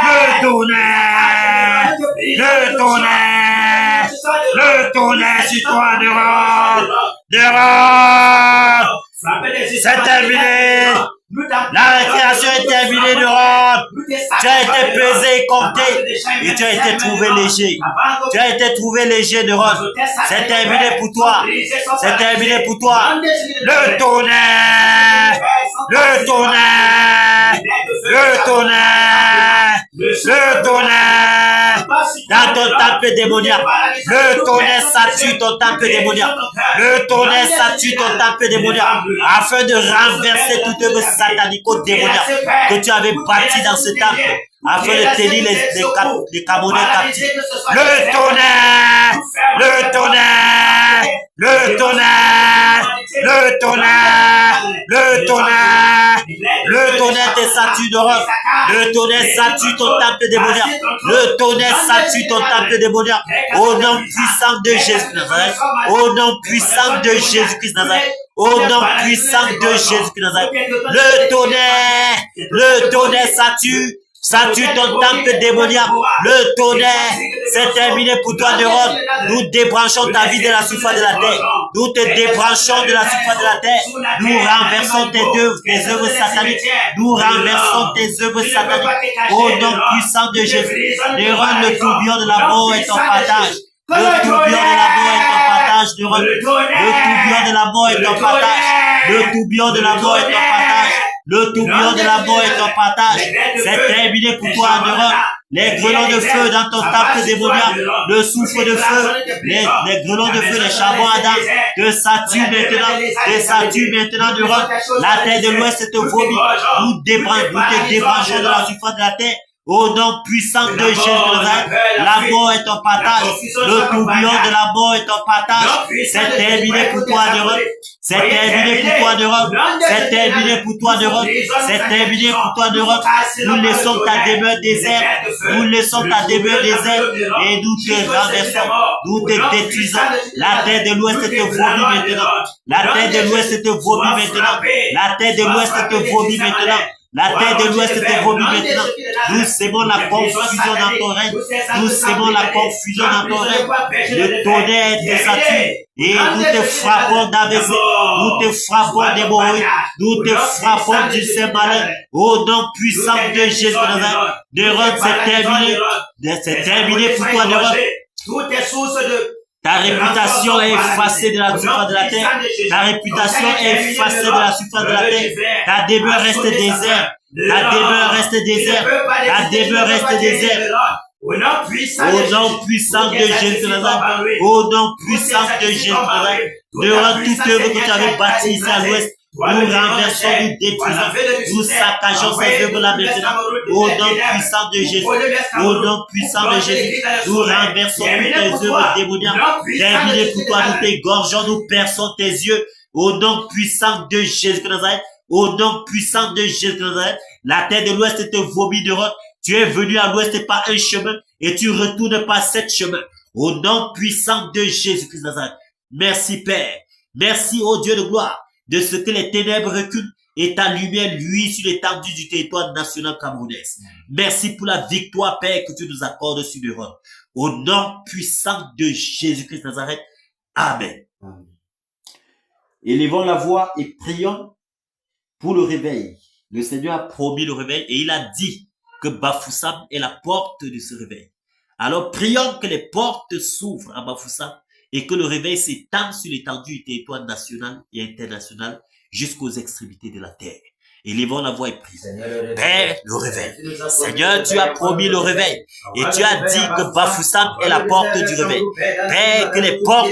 Le tonnerre! Le tonnerre! Le tonnerre sur toi, Néron! Néron! C'est terminé! La récréation est terminée, Néron. Tu as été pesé et compté et tu as été trouvé léger. Tu as été trouvé léger, Néron. C'est terminé pour toi. C'est terminé pour toi. Le tonnerre. Le tonnerre. Le tonnerre. Le tonnerre. Dans ton temple démoniaque. Le tonnerre sature ton temple démoniaque. Le tonnerre sature ton temple démoniaque. Afin de renverser toute œuvre satanico-démoniaque que tu avais bâti dans ce temple. Afin de tenir les Camerounais captifs. Le tonnerre. Le tonnerre. Le tonnerre. Le tonnerre. Le tonnerre. Le tonnerre te sature. Le tonnerre sature ton temple démoniaque. Le tonnerre sature ton temple démoniaque. Au nom puissant de Jésus Nazareth. Au nom puissant de Jésus-Christ Nazareth. Au nom puissant de Jésus-Christ Nazareth. Le tonnerre sature. Sature ton temple démoniaque. Le tonnerre, c'est terminé pour toi, Néron. Nous débranchons ta vie de la surface de la terre. Nous te débranchons de la surface de la terre. Nous renversons tes œuvres sataniques. Nous renversons tes œuvres sataniques. Au nom puissant de Jésus. Néron, le tourbillon de la mort est ton partage. Le tourbillon de la mort est ton partage, Néron. Le tourbillon de la mort est ton partage. Le tourbillon de la mort est ton partage. Le tourbillon de la mort est ton partage. C'est terminé pour toi, Néron. Les grelons de feu dans ton temple démoniaque, le souffle de feu, les grelons de feu, les charbons ardents, te saturent maintenant, Néron. La terre de l'Ouest te vomit. Nous te débranchons de la surface de la terre. Au nom puissant de Jésus, la mort est ton partage. Le tourbillon de la mort est ton partage. C'est terminé pour toi, Néron. C'est terminé pour toi, Néron. C'est terminé pour toi, Néron. C'est terminé pour toi, Néron. Nous laissons ta demeure déserte. Nous laissons ta demeure déserte et nous te renversons. Nous te détruisons. La terre de l'Ouest te vomit maintenant. La terre de l'Ouest te vomit maintenant. La terre de l'Ouest te vomit maintenant. La terre de l'Ouest te vomit maintenant. Nous sémons la confusion dans ton règne. Nous sémons la confusion dans ton règne. Le tonnerre te sature. Et nous te frappons d'AVC. Nous te frappons d'hémorroïdes. Nous te frappons du sein malin. Au nom puissant de Jésus de Nazareth. Néron, c'est terminé. C'est terminé pour toi, Néron. Toutes les sources de ta réputation est effacée de la surface de la terre. Ta réputation est effacée de la surface de la terre. Ta demeure reste déserte. Ta demeure reste déserte. Ta demeure reste déserte. Au nom puissant de Jésus de Nazareth. Au nom puissant de Jésus de Nazareth. Devant toute œuvre que tu avais bâtie ici à l'ouest, nous renversons, nous détruisons, nous saccageons ces œuvres-là maintenant. Au nom puissant de Jésus. Au nom puissant de Jésus. Nous renversons toutes tes œuvres démoniaques. Terminé pour toi, nous t'égorgeons, nous perçons tes yeux. Au nom puissant de Jésus de Nazareth. Au nom puissant de Jésus de Nazareth. La terre de l'ouest te vomit de route. Tu es venu à l'ouest par un chemin et tu retournes par sept chemins. Au nom puissant de Jésus-Christ de Nazareth. Merci Père. Merci ô Dieu de gloire de ce que les ténèbres reculent et ta lumière luit sur l'étendue du territoire national camerounais. Merci pour la victoire, Père, que tu nous accordes sur l'Europe. Au nom puissant de Jésus-Christ de Nazareth. Amen. Élevons la voix et prions pour le réveil. Le Seigneur a promis le réveil et il a dit que Bafoussam est la porte de ce réveil. Alors prions que les portes s'ouvrent à Bafoussam et que le réveil s'étende sur l'étendue du territoire national et international jusqu'aux extrémités de la terre. Élevons la voix et prions. Père, le réveil. Seigneur, tu as promis le réveil. Et tu as dit que Bafoussam est la porte du réveil. Père, que les portes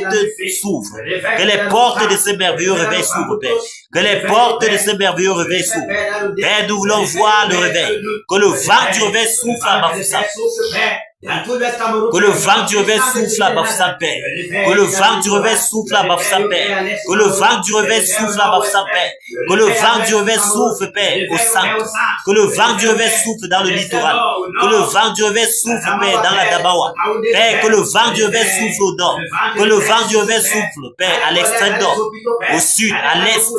s'ouvrent. Que les portes de ce merveilleux réveil s'ouvrent, Père. Que les portes de ce merveilleux réveil s'ouvrent. Père, nous voulons voir le réveil. Que le vent du réveil souffle à Bafoussam. Que le vent du réveil souffle à Bafoussam, Père. Que le vent du réveil souffle à Bafoussam, Père. Que le vent du réveil souffle à Bafoussam, Père. Que le vent du réveil souffle, Père, au centre. Que le vent du réveil souffle dans le littoral. Que le vent du réveil souffle, Père, dans la Dabawa. Père, que le vent du réveil souffle au nord. Que le vent du réveil souffle, Père, à l'extrême nord, au sud, à l'est.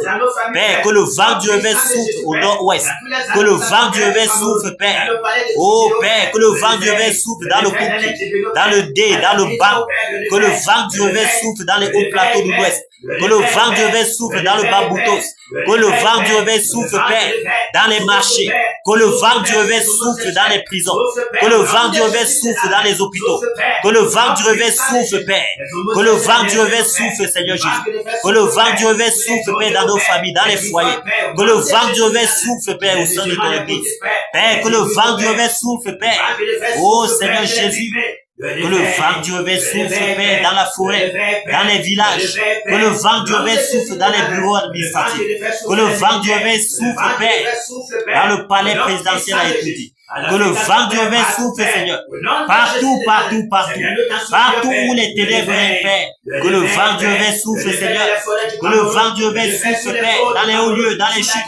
Père, que le vent du réveil souffle au nord-ouest. Que le vent du réveil souffle, Père. Oh, Père, que le vent du réveil souffle dans le Kouki, dans le dé, dans le bas. Que le vent du réveil souffle dans les hauts plateaux de l'ouest. Que le vent du réveil souffle dans le Baboutos. Que le vent du réveil souffle, Père, dans les marchés. Que le vent du réveil souffle dans les prisons. Que le vent du réveil souffle dans les hôpitaux. Que le vent du réveil souffle, Père. Que le vent du réveil souffle, Seigneur Jésus. Que le vent du réveil souffle, Père, dans nos familles, dans les foyers. Que le vent du réveil souffle, Père, au sein de ton église. Père, que le vent du réveil souffle, Père. Oh, Seigneur Jésus. Que le vent du réveil souffle, Père, dans la forêt, dans les villages. Que le vent du réveil souffle dans les bureaux administratifs. Que le vent du réveil souffle, Père, dans le palais présidentiel à Étoudi. Que le vent du réveil souffle, Seigneur. Partout, partout, partout. Partout où les ténèbres règnent, Père. Que le vent du réveil souffle, Seigneur. Que le vent du réveil souffle, Père, dans les hauts lieux, dans les chutes,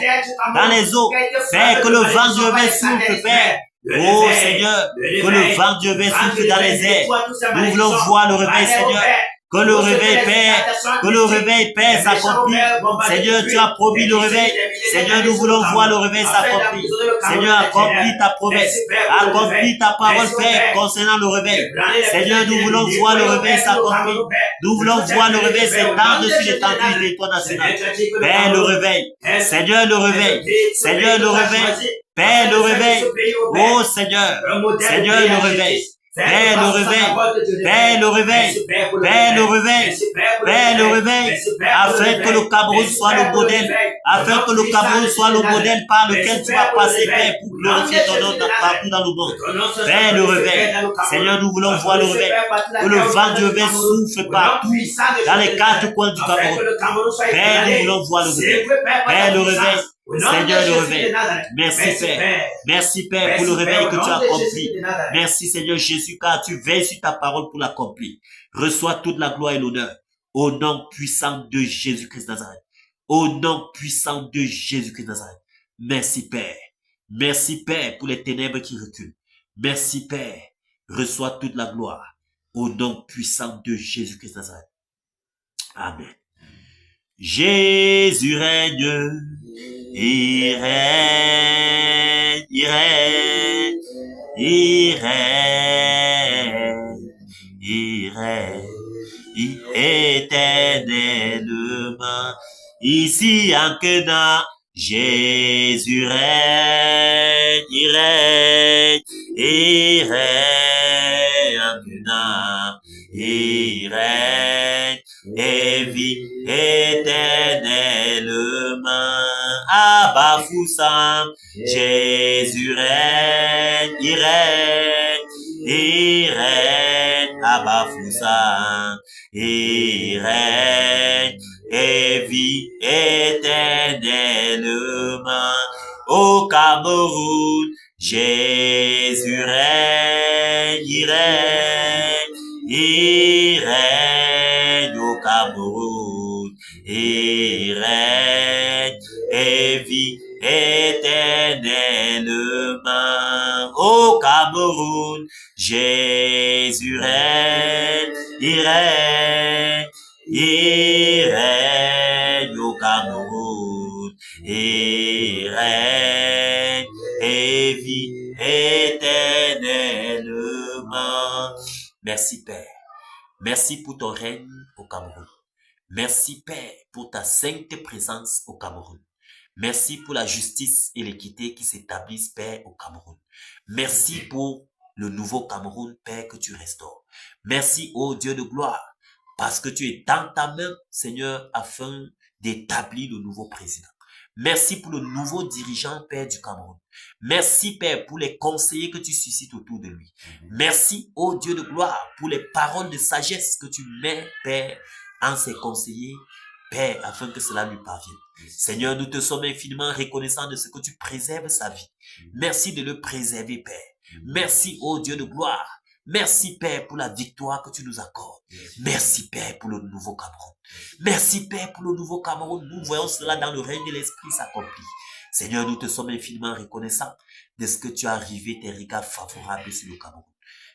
dans les eaux. Père, que le vent du réveil souffle, Père. Oh Seigneur, que le vent du réveil souffle dans les airs. Nous voulons voir le réveil, Seigneur. Que le réveil, Père, que le réveil, Père, s'accomplit. Seigneur, tu as promis le réveil. Seigneur, nous voulons voir le réveil s'accomplir. Seigneur, accomplis ta promesse. Accomplis ta parole, Père, concernant le réveil. Seigneur, nous voulons voir le réveil s'accomplir. Nous voulons voir le réveil s'étendre sur l'étendue du territoire national. Père, le réveil. Seigneur, le réveil. Seigneur, le réveil. Père, le réveil. Oh Seigneur. Seigneur, le réveil. Père, le réveil, Père, le réveil, Père, le réveil, Père, le réveil, afin que le Cameroun soit le modèle, afin que le Cameroun soit le modèle par lequel tu vas passer, Père, pour glorifier ton nom partout dans le monde. Père, le réveil, Seigneur, nous voulons voir le réveil, que le vent du réveil souffle partout, dans les quatre coins du Cameroun. Père, nous voulons voir le réveil, Père, le réveil. Seigneur, le réveil. Merci, Père. Merci, Père, pour le réveil que tu as accompli. Merci, Seigneur Jésus, car tu veilles sur ta parole pour l'accomplir. Reçois toute la gloire et l'honneur. Au nom puissant de Jésus-Christ de Nazareth. Au nom puissant de Jésus-Christ de Nazareth. Merci, Père. Merci, Père, pour les ténèbres qui reculent. Merci, Père. Reçois toute la gloire. Au nom puissant de Jésus-Christ de Nazareth. Amen. Jésus règne. Il règne, il règne, il règne, il règne, éternellement. Ici en Canaan, Jésus règne, il règne, il règne en Canaan, il règne et vit éternellement. À Bafoussam, Jésus règne, il règne, il règne. À Bafoussam, il règne et vit éternellement. Au Cameroun, Jésus règne, il règne, il règne. Au Cameroun, il règne et vit éternellement. Au Cameroun, Jésus règne, il règne, il règne. Au Cameroun, il règne et vit éternellement. Merci, Père. Merci pour ton règne au Cameroun. Merci, Père, pour ta sainte présence au Cameroun. Merci pour la justice et l'équité qui s'établissent, Père, au Cameroun. Merci pour le nouveau Cameroun, Père, que tu restaures. Merci, ô Dieu de gloire, parce que tu es dans ta main, Seigneur, afin d'établir le nouveau président. Merci pour le nouveau dirigeant, Père, du Cameroun. Merci, Père, pour les conseillers que tu suscites autour de lui. Merci, ô Dieu de gloire, pour les paroles de sagesse que tu mets, Père, en ses conseillers, Père, afin que cela lui parvienne. Seigneur, nous te sommes infiniment reconnaissants de ce que tu préserves sa vie. Merci de le préserver, Père. Merci, ô Dieu de gloire. Merci, Père, pour la victoire que tu nous accordes. Merci, Père, pour le nouveau Cameroun. Merci, Père, pour le nouveau Cameroun. Nous voyons cela dans le règne de l'Esprit s'accomplir. Seigneur, nous te sommes infiniment reconnaissants de ce que tu as arrivé tes regards favorables sur le Cameroun.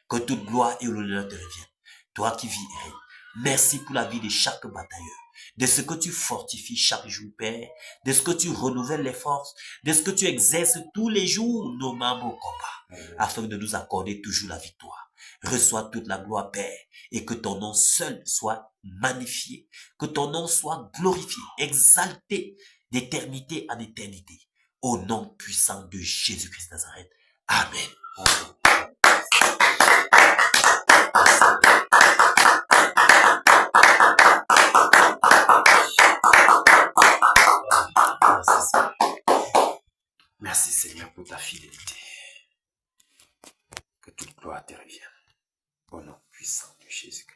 Que toute gloire et l'honneur te reviennent. Toi qui vis et règnes. Merci pour la vie de chaque batailleur. De ce que tu fortifies chaque jour, Père. De ce que tu renouvelles les forces. De ce que tu exerces tous les jours nos membres au combat. Afin de nous accorder toujours la victoire. Reçois toute la gloire, Père, et que ton nom seul soit magnifié, que ton nom soit glorifié, exalté d'éternité en éternité, au nom puissant de Jésus-Christ de Nazareth. Amen. Merci Seigneur pour ta fidélité. Que toute gloire te revienne. Au nom puissant de Jésus-Christ.